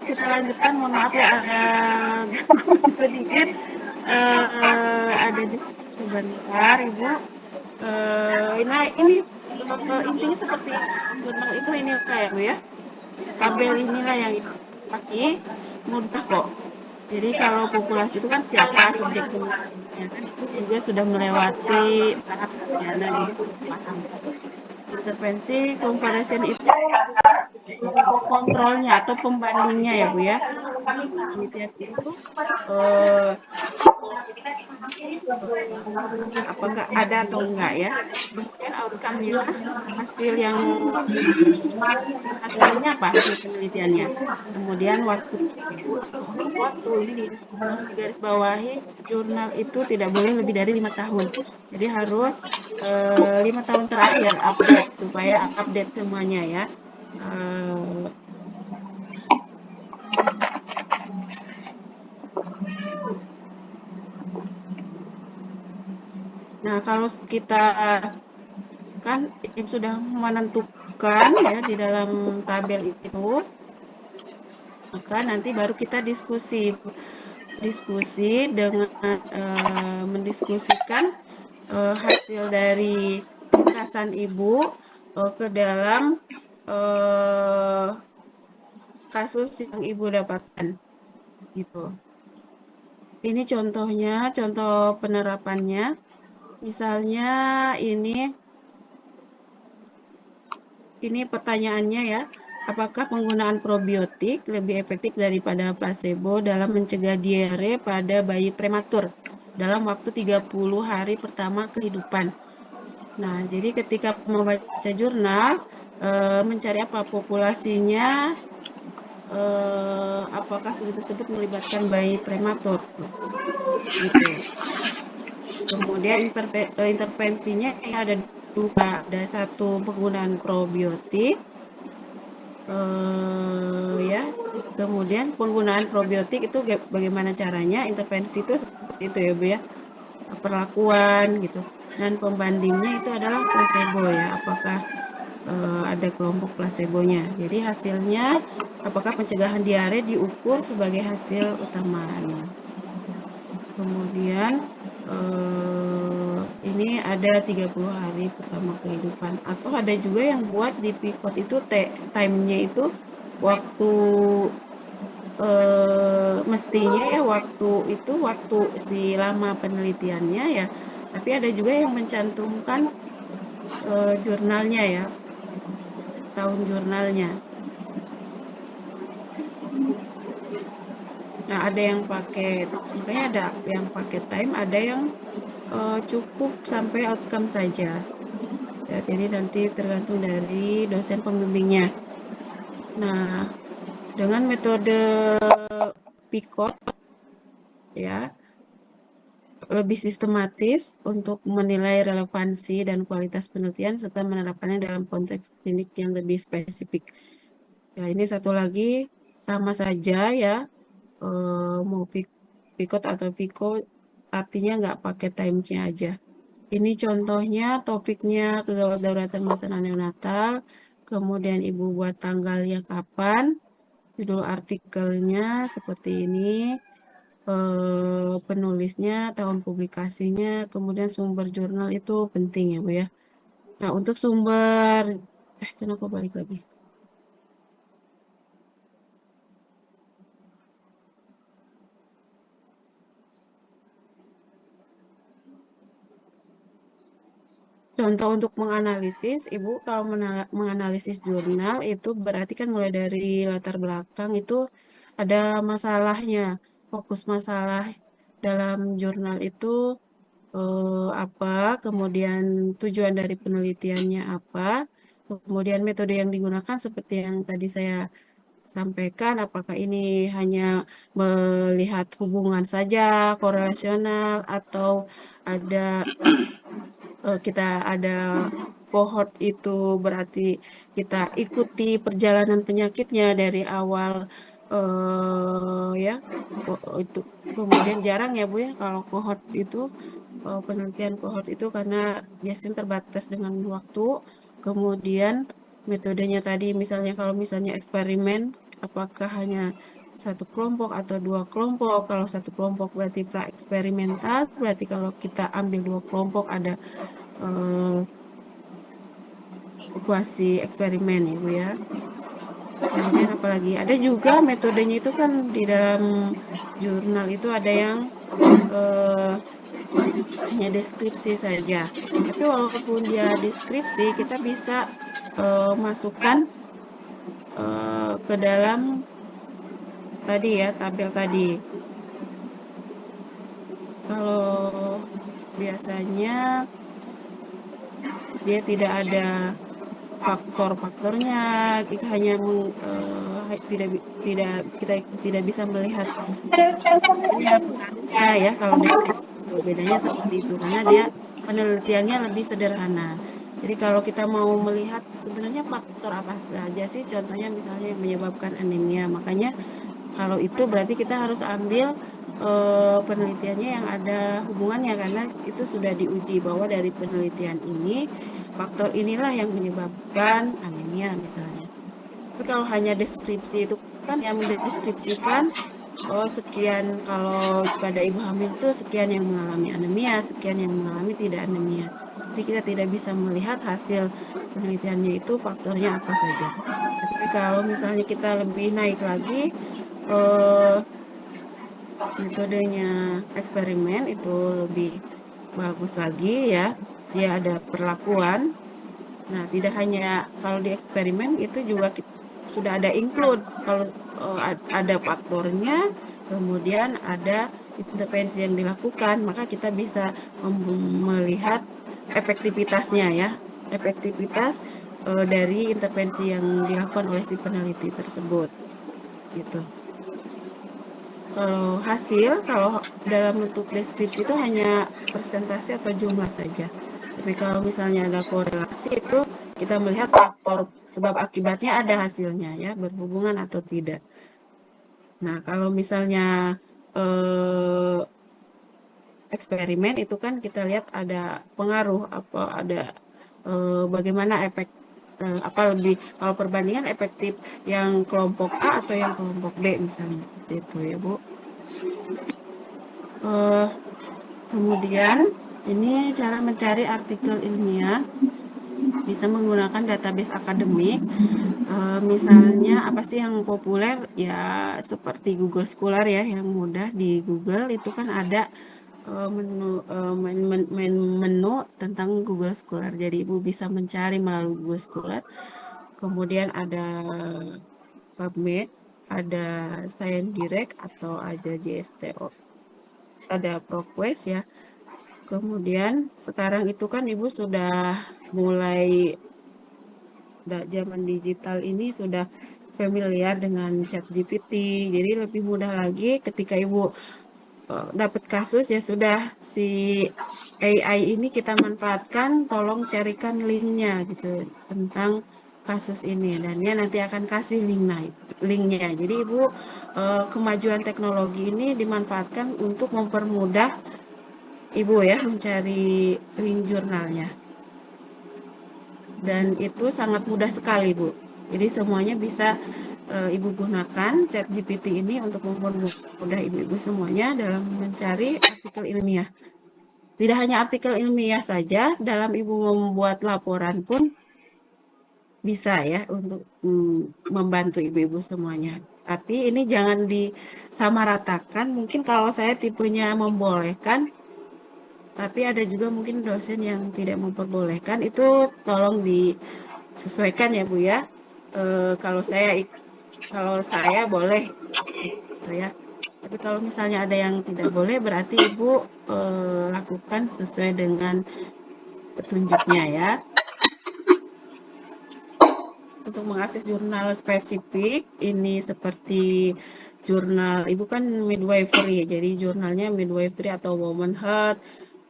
S4: Kita lanjutkan. Mohon maaf ya, ada gangguan sedikit. Ada di sebentar, Ibu. Nah, ini intinya seperti jurnal itu inilah ya, Bu ya. Tabel inilah yang pakai mudah kok. Jadi kalau populasi itu kan siapa subjek penelitiannya, kan itu juga sudah melewati tahap sarjana, jadi sudah paham. Intervensi comparison itu kontrolnya atau pembandingnya ya Bu ya. Penelitian itu eh, apa enggak ada atau enggak ya. Kemudian outcome-nya hasil yang hasilnya apa hasil penelitiannya. Kemudian waktunya Ibu, untuk waktu ini harus digaris bawahi jurnal itu tidak boleh lebih dari 5 tahun. Jadi harus 5 tahun terakhir update supaya update semuanya ya. Eh, Nah, kalau kita kan sudah menentukan ya di dalam tabel itu, maka nanti baru kita diskusi dengan mendiskusikan hasil dari ringkasan Ibu ke dalam kasus yang Ibu dapatkan gitu. Ini contohnya, contoh penerapannya. Misalnya ini pertanyaannya ya. Apakah penggunaan probiotik lebih efektif daripada placebo dalam mencegah diare pada bayi prematur dalam waktu 30 hari pertama kehidupan? Nah, jadi ketika membaca jurnal, mencari apa populasinya, apakah studi tersebut melibatkan bayi prematur, gitu. Kemudian intervensinya ada dua, ada satu penggunaan probiotik, ya. Kemudian penggunaan probiotik itu bagaimana caranya, intervensi itu seperti itu ya Bu ya, perlakuan gitu. Dan pembandingnya itu adalah placebo ya, apakah ada kelompok placebonya. Jadi hasilnya apakah pencegahan diare diukur sebagai hasil utamanya. Kemudian ini ada 30 hari pertama kehidupan. Atau ada juga yang buat di PICOT itu time-nya itu waktu mestinya ya waktu si lama penelitiannya ya. Tapi ada juga yang mencantumkan jurnalnya ya, tahun jurnalnya. Nah, ada yang pakai, makanya ada yang pakai time, ada yang cukup sampai outcome saja. Ya, jadi nanti tergantung dari dosen pembimbingnya. Nah, dengan metode PICOT ya lebih sistematis untuk menilai relevansi dan kualitas penelitian serta menerapkannya dalam konteks klinik yang lebih spesifik. Ya, ini satu lagi sama saja ya, mau PICOT atau VICO artinya nggak pakai time-nya aja. Ini contohnya topiknya kegawat dauratan maternal neonatal, kemudian Ibu buat tanggalnya kapan, judul artikelnya seperti ini, penulisnya, tahun publikasinya, kemudian sumber jurnal itu penting ya Bu ya. Nah, untuk sumber, kenapa balik lagi? Contoh untuk menganalisis, Ibu kalau menganalisis jurnal itu berarti kan mulai dari latar belakang itu ada masalahnya, fokus masalah dalam jurnal itu apa, kemudian tujuan dari penelitiannya apa, kemudian metode yang digunakan seperti yang tadi saya sampaikan, apakah ini hanya melihat hubungan saja, korelasional, atau ada kita ada kohort itu berarti kita ikuti perjalanan penyakitnya dari awal ya itu kemudian jarang ya Bu ya kalau kohort itu penelitian kohort itu karena biasanya terbatas dengan waktu. Kemudian metodenya tadi misalnya kalau misalnya eksperimen apakah hanya satu kelompok atau dua kelompok. Kalau satu kelompok berarti pra eksperimental, berarti kalau kita ambil dua kelompok ada eh, kuasi eksperimen ya Bu ya. Kemudian apalagi ada juga metodenya itu kan di dalam jurnal itu ada yang eh, hanya deskripsi saja. Tapi walaupun dia deskripsi, kita bisa masukkan ke dalam tadi ya tabel tadi. Kalau biasanya dia tidak ada faktor-faktornya, kita hanya tidak kita tidak bisa melihat hanya pengaruhnya ya kalau deskripsi bedanya seperti itu karena dia penelitiannya lebih sederhana. Jadi kalau kita mau melihat sebenarnya faktor apa saja sih contohnya misalnya yang menyebabkan anemia, makanya kalau itu berarti kita harus ambil penelitiannya yang ada hubungannya karena itu sudah diuji bahwa dari penelitian ini faktor inilah yang menyebabkan anemia misalnya. Tapi kalau hanya deskripsi itu kan yang mendeskripsikan oh sekian kalau pada ibu hamil itu sekian yang mengalami anemia, sekian yang mengalami tidak anemia. Jadi kita tidak bisa melihat hasil penelitiannya itu faktornya apa saja. Tapi kalau misalnya kita lebih naik lagi, eh, metodenya eksperimen itu lebih bagus lagi ya. Dia ada perlakuan. Nah, tidak hanya kalau di eksperimen itu juga sudah ada include kalau ada faktornya, kemudian ada intervensi yang dilakukan, maka kita bisa melihat efektivitasnya ya, efektivitas dari intervensi yang dilakukan oleh si peneliti tersebut, gitu. Kalau hasil, kalau dalam bentuk deskripsi itu hanya persentase atau jumlah saja. Tapi kalau misalnya ada korelasi itu kita melihat faktor sebab akibatnya ada hasilnya ya, berhubungan atau tidak. Nah, kalau misalnya eh, eksperimen itu kan kita lihat ada pengaruh apa ada bagaimana efek apa lebih kalau perbandingan efektif yang kelompok A atau yang kelompok B misalnya seperti itu ya Bu. Eh, Kemudian ini cara mencari artikel ilmiah bisa menggunakan database akademik. Misalnya apa sih yang populer ya seperti Google Scholar ya yang mudah di Google itu kan ada menu tentang Google Scholar. Jadi Ibu bisa mencari melalui Google Scholar. Kemudian ada PubMed, ada ScienceDirect atau ada JSTO, ada ProQuest ya. Kemudian sekarang itu kan Ibu sudah mulai zaman digital ini sudah familiar dengan ChatGPT. Jadi lebih mudah lagi ketika Ibu dapat kasus ya sudah si AI ini kita manfaatkan, tolong carikan linknya gitu tentang kasus ini dan dia nanti akan kasih linknya. Jadi Ibu kemajuan teknologi ini dimanfaatkan untuk mempermudah Ibu ya mencari link jurnalnya. Dan itu sangat mudah sekali, Bu. Jadi semuanya bisa Ibu gunakan ChatGPT ini untuk mempermudah ibu-ibu semuanya dalam mencari artikel ilmiah. Tidak hanya artikel ilmiah saja, dalam Ibu membuat laporan pun bisa ya untuk membantu ibu-ibu semuanya. Tapi ini jangan disamaratakan. Mungkin kalau saya tipenya membolehkan, tapi ada juga mungkin dosen yang tidak memperbolehkan. Itu tolong disesuaikan ya Bu ya. Kalau saya boleh gitu ya. Tapi kalau misalnya ada yang tidak boleh, berarti Ibu lakukan sesuai dengan petunjuknya ya. Untuk mengakses jurnal spesifik, ini seperti jurnal, Ibu kan midwifery, jadi jurnalnya midwifery atau Woman Health,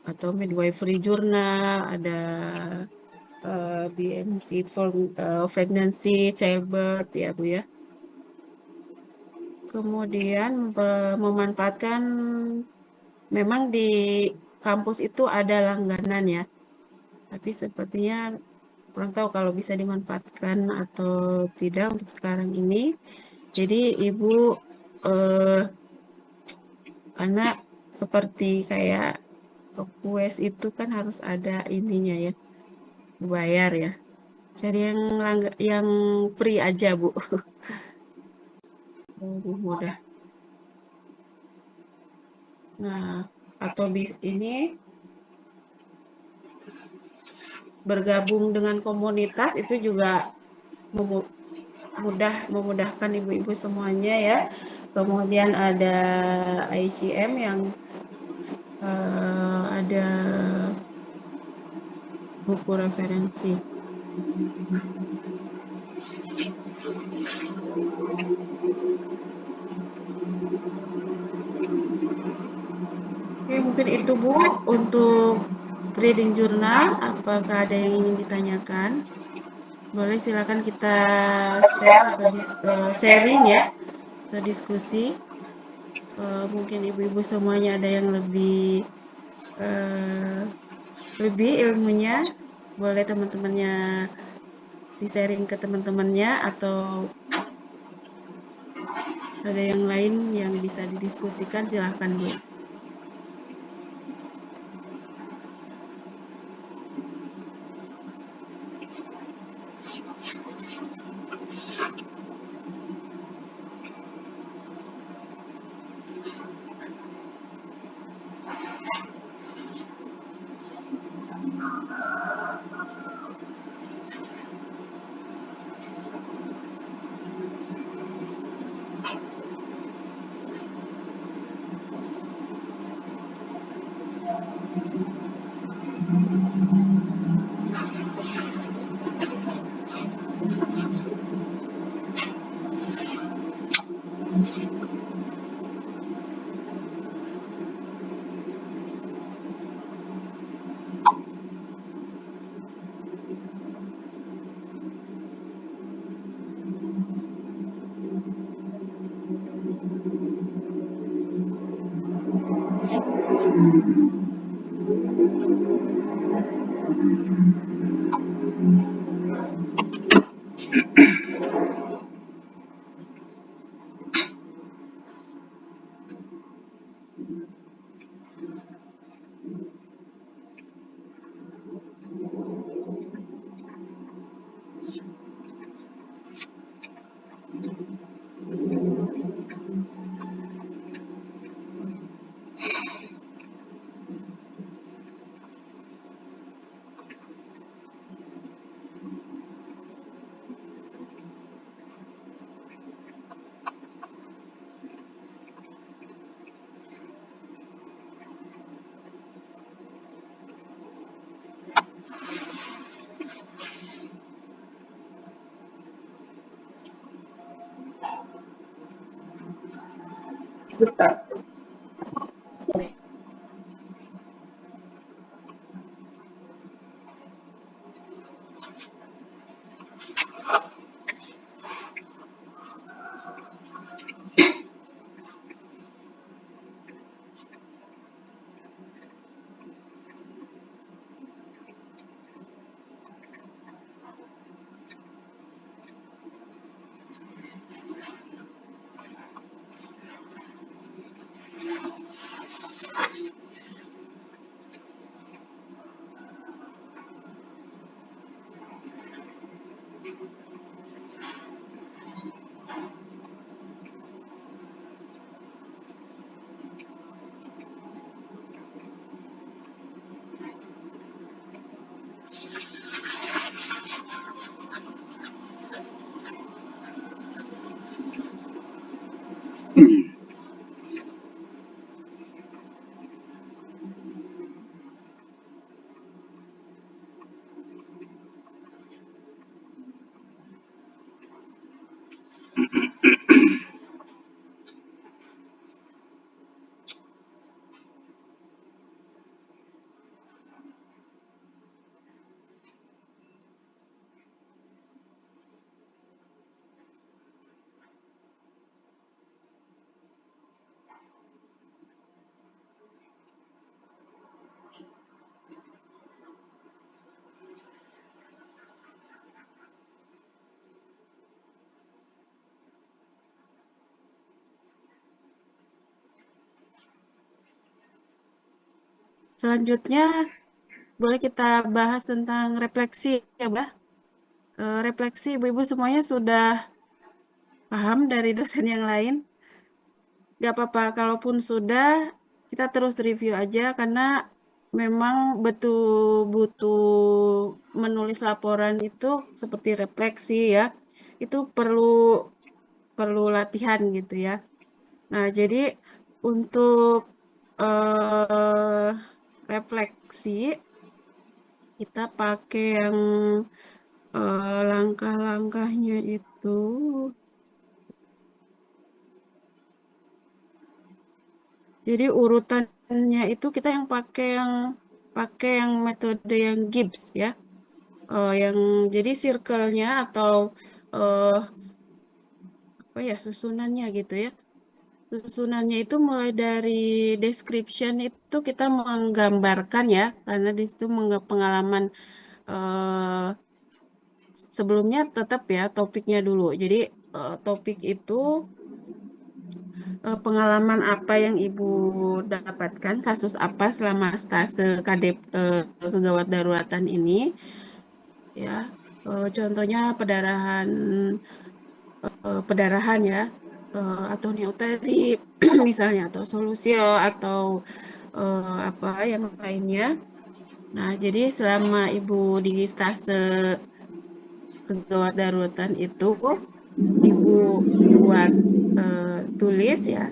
S4: atau midwifery jurnal, ada BMC for pregnancy, childbirth ya Bu ya. Kemudian memanfaatkan, memang di kampus itu ada langganan ya, tapi sepertinya kurang tahu kalau bisa dimanfaatkan atau tidak untuk sekarang ini. Jadi Ibu eh, karena seperti kayak request itu kan harus ada ininya ya, bayar ya. Cari yang free aja Bu, lebih mudah. Nah, atau ini bergabung dengan komunitas itu juga memudahkan ibu-ibu semuanya ya. Kemudian ada ICM yang ada buku referensi. Oke, mungkin itu Bu untuk reading journal. Apakah ada yang ingin ditanyakan? Boleh, silakan kita share atau sharing ya, atau diskusi. Mungkin ibu-ibu semuanya ada yang lebih ilmunya, boleh teman-temannya di-sharing ke teman-temannya, atau ada yang lain yang bisa didiskusikan, silahkan Bu.
S3: Sebentar.
S4: Selanjutnya boleh kita bahas tentang refleksi ya, Mbak. Refleksi Ibu-ibu semuanya sudah paham dari dosen yang lain? Gak apa-apa, kalaupun sudah, kita terus review aja karena memang betul butuh menulis laporan itu seperti refleksi ya. Itu perlu latihan gitu ya. Nah, jadi untuk refleksi kita pakai yang langkah-langkahnya itu. Jadi urutannya itu kita yang pakai yang metode yang Gibbs ya. Yang jadi circle-nya atau eh, apa ya susunannya gitu ya. Susunannya itu mulai dari description itu kita menggambarkan ya, karena di situ pengalaman eh, sebelumnya tetap ya topiknya dulu. Jadi topik itu pengalaman apa yang Ibu dapatkan, kasus apa selama stase KDP kegawat daruratan ini, ya. Contohnya pendarahan ya, atau neoteri misalnya, atau solusio atau apa yang lainnya. Nah, jadi selama Ibu di stase kegawat daruratan itu, Ibu buat tulis ya,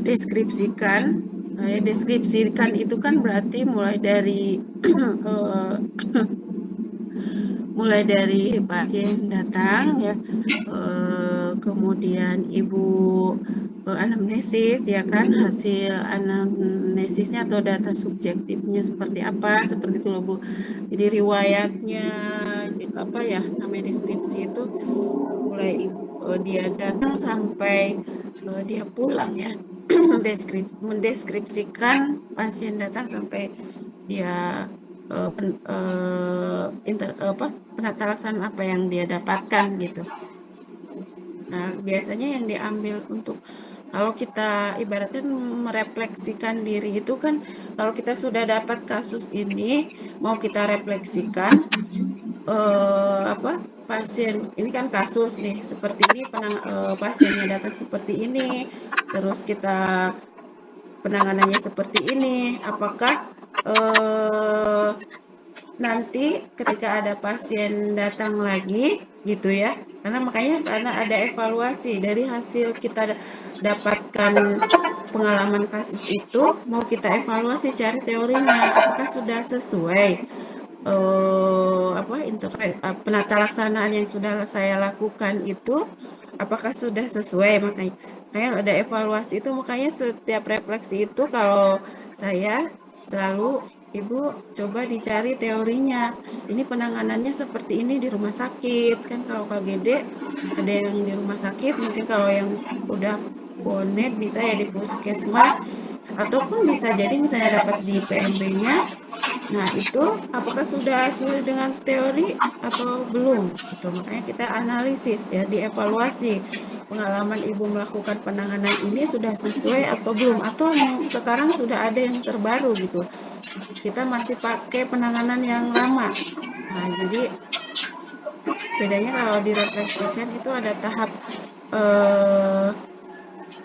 S4: deskripsikan. Ya, deskripsikan itu kan berarti eh, mulai dari pasien datang ya, kemudian Ibu anamnesis ya kan, hasil anamnesisnya atau data subjektifnya seperti apa, seperti itu loh Bu. Jadi riwayatnya apa ya namanya deskripsi itu mulai dia datang sampai dia pulang ya. Mendeskripsikan pasien datang sampai dia penata laksanaan apa yang dia dapatkan gitu. Nah, biasanya yang diambil untuk kalau kita ibaratnya merefleksikan diri itu kan, kalau kita sudah dapat kasus ini, mau kita refleksikan apa pasien ini kan kasus nih seperti ini, pasiennya datang seperti ini, terus kita penanganannya seperti ini, apakah nanti ketika ada pasien datang lagi gitu ya, karena ada evaluasi dari hasil kita dapatkan pengalaman kasus itu, mau kita evaluasi cari teorinya apakah sudah sesuai penata laksanaan yang sudah saya lakukan itu apakah sudah sesuai. Makanya ada evaluasi itu, makanya setiap refleksi itu kalau saya selalu Ibu coba dicari teorinya, ini penanganannya seperti ini di rumah sakit kan, kalau KGD ada yang di rumah sakit, mungkin kalau yang udah bonet bisa ya di puskesmas, ataupun bisa jadi misalnya dapat di PMB-nya. Nah, itu apakah sudah sesuai dengan teori atau belum? Itu makanya kita analisis ya, dievaluasi. Pengalaman Ibu melakukan penanganan ini sudah sesuai atau belum? Atau sekarang sudah ada yang terbaru gitu. Kita masih pakai penanganan yang lama. Nah, jadi bedanya kalau direfleksikan itu ada tahap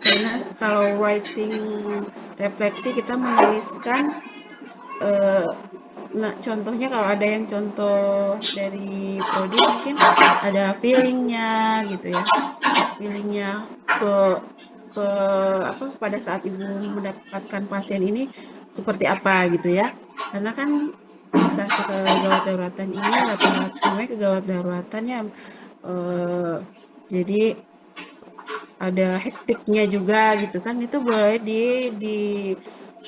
S4: karena kalau writing refleksi kita menuliskan nah, contohnya kalau ada yang contoh dari prodi mungkin ada feelingnya gitu ya, feelingnya ke ke apa pada saat Ibu mendapatkan pasien ini seperti apa gitu ya, karena kan di stase kegawat daruratan ini namanya kegawat daruratan ya, jadi ada hektiknya juga gitu kan, itu boleh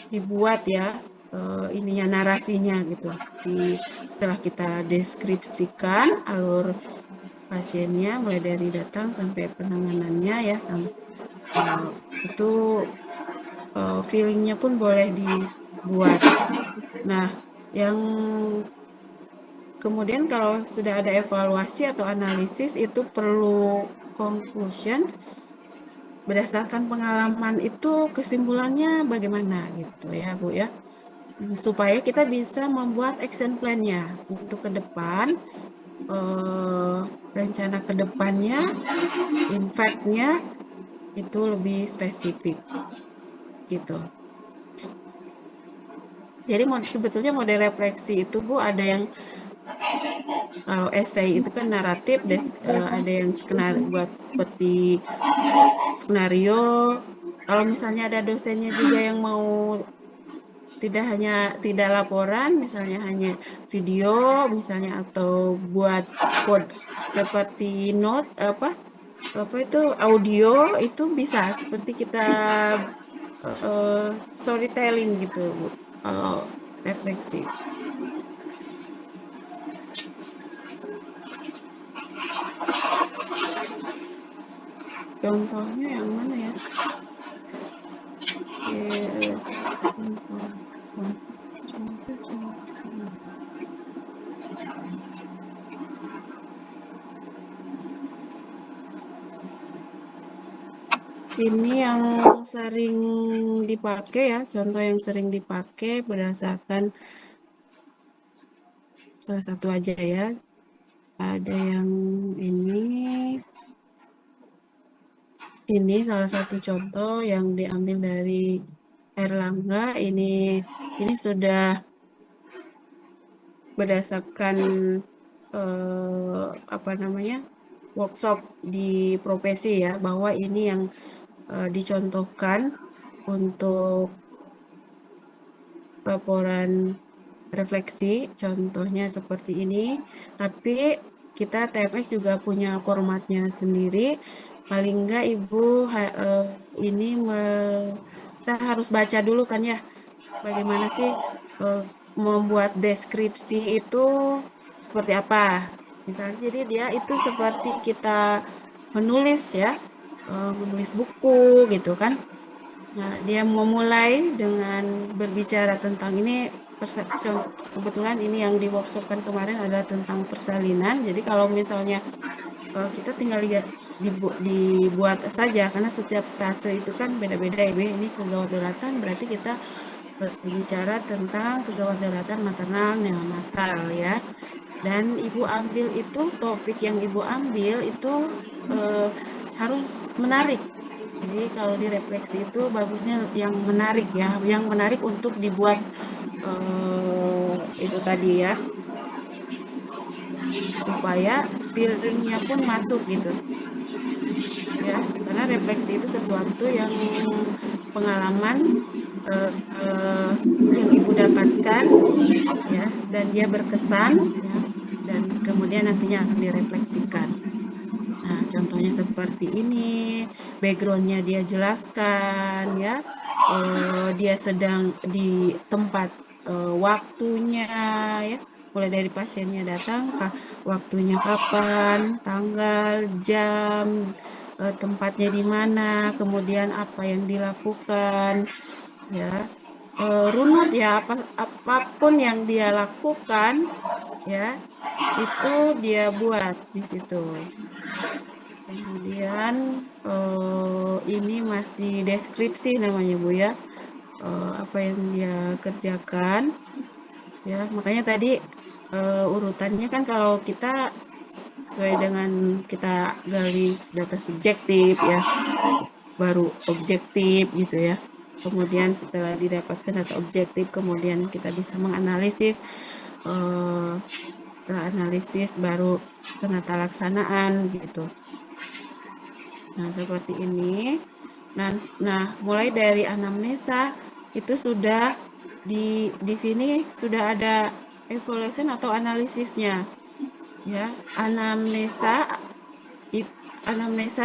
S4: dibuat ya ininya narasinya gitu. Setelah kita deskripsikan alur pasiennya mulai dari datang sampai penanganannya ya, itu feelingnya pun boleh dibuat. Nah, yang kemudian kalau sudah ada evaluasi atau analisis itu perlu conclusion. Berdasarkan pengalaman itu kesimpulannya bagaimana gitu ya Bu ya. supaya kita bisa membuat action plan-nya untuk ke depan, rencana ke depannya, impact-nya itu lebih spesifik gitu. Jadi sebetulnya model refleksi itu Bu ada yang kalau essay itu kan naratif, ada yang skenario buat seperti skenario. Kalau misalnya ada dosennya juga yang mau tidak laporan, misalnya hanya video, misalnya atau buat seperti note apa itu audio itu bisa seperti kita storytelling gitu Bu, kalau refleksi. Contohnya yang mana ya? Yes, contoh. Ini yang sering dipakai ya, contoh yang sering dipakai berdasarkan salah satu aja ya. Ada yang ini salah satu contoh yang diambil dari Erlangga. Ini sudah berdasarkan apa namanya workshop di profesi ya, bahwa ini yang dicontohkan untuk laporan refleksi, contohnya seperti ini. Tapi kita TMS juga punya formatnya sendiri. Paling enggak Ibu ini kita harus baca dulu kan ya, bagaimana sih membuat deskripsi itu seperti apa. Misalnya jadi dia itu seperti kita menulis ya, menulis buku gitu kan. Nah, dia memulai dengan berbicara tentang ini, kebetulan ini yang di workshopkan kemarin adalah tentang persalinan. Jadi kalau misalnya kita tinggal dibuat saja, karena setiap stase itu kan beda-beda ya. Ini kegawat daruratan berarti kita berbicara tentang kegawat daruratan maternal neonatal ya. Dan Ibu ambil itu, topik yang Ibu ambil itu harus menarik. Jadi kalau direfleksi itu bagusnya yang menarik ya, yang menarik untuk dibuat itu tadi ya, supaya feelingnya pun masuk gitu ya, karena refleksi itu sesuatu yang pengalaman yang Ibu dapatkan ya, dan dia berkesan ya, dan kemudian nantinya akan direfleksikan. Nah, contohnya seperti ini, backgroundnya dia jelaskan ya, dia sedang di tempat waktunya ya, mulai dari pasiennya datang, waktunya kapan, tanggal, jam, tempatnya di mana, kemudian apa yang dilakukan ya, runut ya, apapun yang dia lakukan ya, itu dia buat di situ. Kemudian ini masih deskripsi namanya Bu ya, apa yang dia kerjakan ya. Makanya tadi urutannya kan kalau kita sesuai dengan kita gali data subjektif ya, baru objektif gitu ya. Kemudian setelah didapatkan data objektif, kemudian kita bisa menganalisis. Setelah analisis baru penata laksanaan gitu. Nah, seperti ini. Nah, mulai dari anamnesa itu sudah di sini sudah ada evaluation atau analisisnya. Ya, anamnesa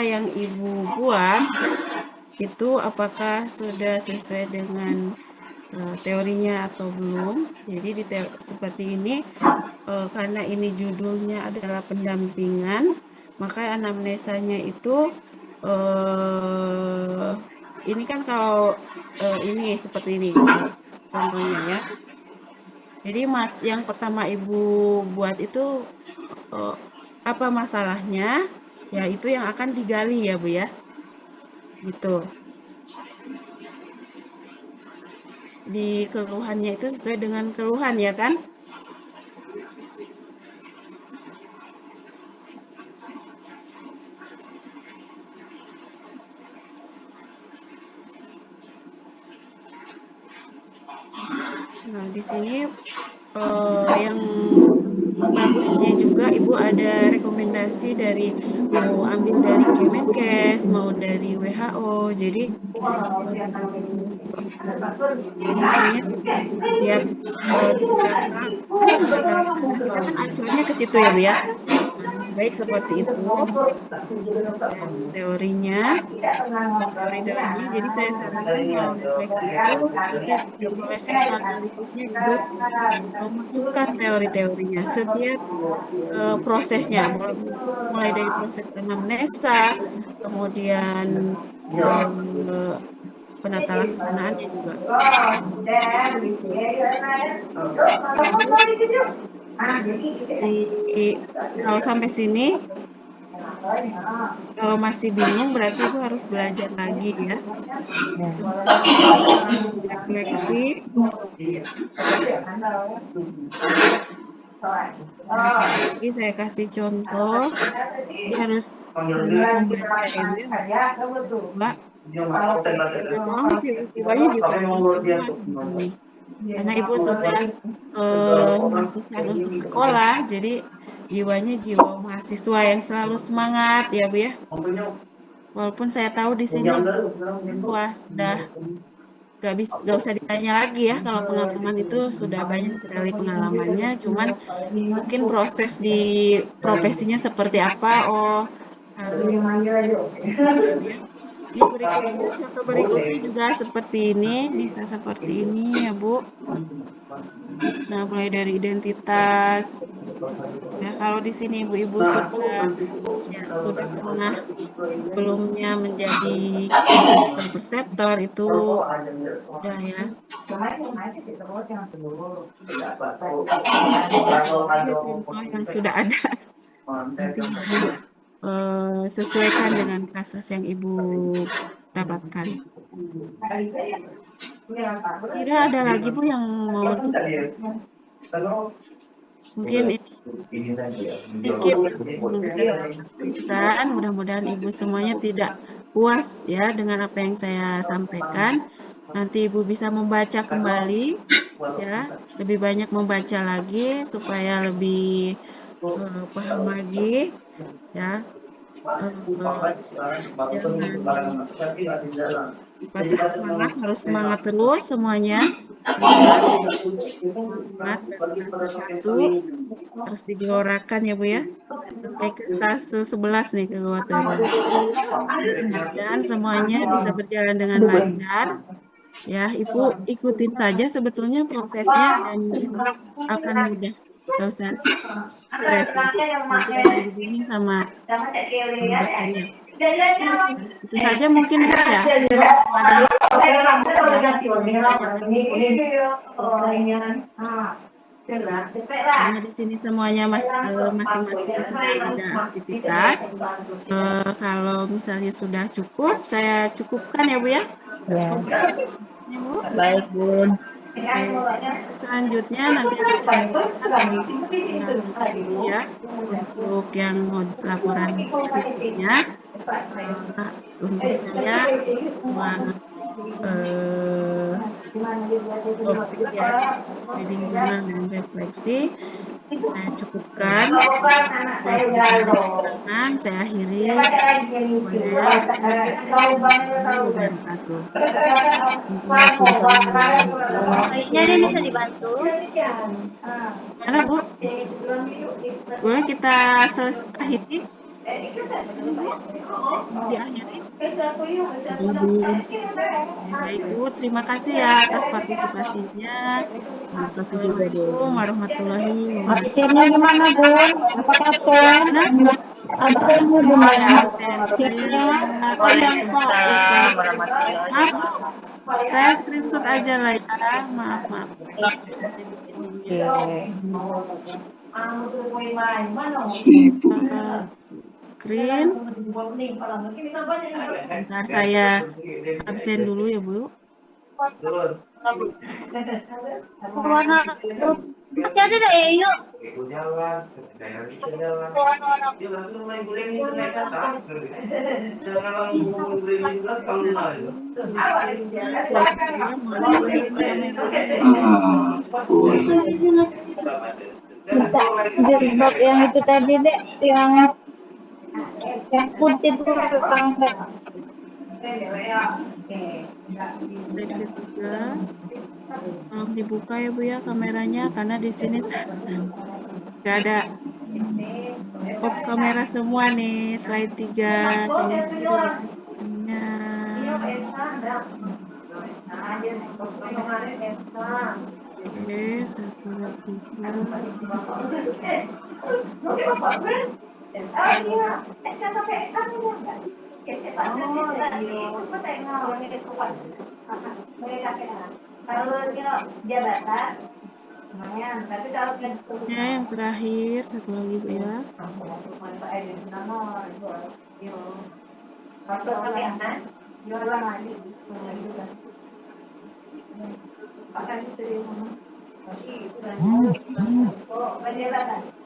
S4: yang Ibu buat itu apakah sudah sesuai dengan teorinya atau belum. Jadi seperti ini, karena ini judulnya adalah pendampingan, maka anamnesanya itu ini kan kalau ini seperti ini kalau contohnya ya. Jadi yang pertama Ibu buat itu apa masalahnya? Ya itu yang akan digali ya Bu ya. Gitu. di keluhannya itu sesuai dengan keluhan ya kan? Nah, di sini yang bagusnya juga Ibu ada rekomendasi dari mau ambil dari Kemenkes, mau dari WHO. Jadi namanya tiap tindakan atau tata laksana kita kan acuannya ke situ ya Bu ya. Nah, baik seperti itu untuk teorinya, teori-teorinya. Jadi saya sarankan kalau refleksi itu setiap reflection atau analisisnya Ibu masukkan teori-teorinya setiap prosesnya, mulai dari proses anamnesa, kemudian eh, penata laksanaannya juga. Ibu kalau sampai sini, kalau masih bingung berarti Ibu harus belajar lagi ya. Refleksi. Jadi saya kasih contoh, dia harus membaca ini, Mbak. Nggak tahu tiba-tibanya juga puas gitu nih. Karena Ibu sudah memutuskan untuk sekolah, jadi jiwanya jiwa mahasiswa yang selalu semangat ya Bu ya. Walaupun saya tahu di sini puas sudah gak usah ditanya lagi ya kalau pengalaman itu sudah banyak sekali pengalamannya. Cuman mungkin proses di profesinya seperti apa, oh harus gitu ya Bu ya. Ini berikutnya, contoh berikutnya juga seperti ini, bisa seperti ini ya Bu. Nah, mulai dari identitas. Ya, kalau di sini ibu-ibu sudah pernah sebelumnya menjadi perseptor itu udah ya. Ini contoh yang sudah ada. Nanti ibu sesuaikan dengan kasus yang ibu dapatkan. Kira ada lagi Bu yang mau mungkin ini sedikit yang belum bisa saya sampaikan. Mudah-mudahan Ibu semuanya tidak puas ya dengan apa yang saya sampaikan. Nanti Ibu bisa membaca kembali ya, lebih banyak membaca lagi supaya lebih paham lagi ya. Jangan patah semangat, harus semangat terus semuanya. Semangat, semangat dan satu harus digelorakan ya Bu ya. Sampai ke stase 11 nih kekhawatiran. Dan semuanya bisa berjalan dengan lancar. Ya, Ibu ikutin saja sebetulnya prosesnya dan akan mudah. Gak usah stres nanti akan dibimbing sama dosennya. Itu saja mungkin Bu ya. Ada karena di sini semuanya masing-masing sudah ada aktivitas. Kalau misalnya sudah cukup, saya cukupkan ya Bu ya.
S3: Ya.
S4: Ya, Bu.
S3: Baik, Bun.
S4: Selanjutnya nanti akan kita ya untuk yang laporan berikutnya. Untuk saya cuma topik ya reading journal dan refleksi saya cukupkan. Saya akhiri.
S5: Kayaknya ini bisa dibantu.
S4: Mana Bu? Boleh kita akhiri? Diakhiri? Baik Bu, terima kasih ya atas partisipasinya. Assalamualaikum warahmatullahi wabarakatuh.
S2: Absennya gimana, Bun? Apakah absen? Absennya
S4: Oh
S2: gimana?
S4: ya, absen.
S3: Waalaikumsalam warahmatullahi
S4: Maaf Bu,
S3: wabarakatuh.
S4: saya screenshot aja lah ya. Maaf. Screen. Bentar saya absen dulu ya Bu.
S5: Warna masih ada dah ya, yuk.
S4: Slide saya mana ini kameranya?
S5: Minta jilbab yang itu tadi deh, yang putih itu Kang.
S4: Slide ketiga. Tolong dibuka ya Bu ya kameranya karena di sini nggak ada off kamera semua nih. Slide 3. Tolong dibukanya. Oke, 1, 2, 3. Ya, yang terakhir satu lagi Bu ya.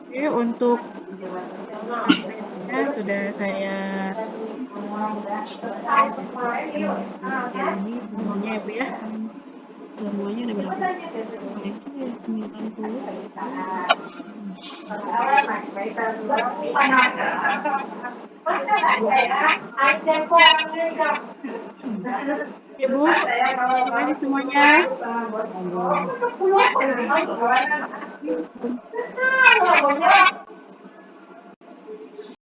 S4: Oke, untuk website-nya sudah saya ini semuanya ya Bu ya. Semuanya ada berapa sih? Itu ya 90. Ya Bu, terima kasih semuanya.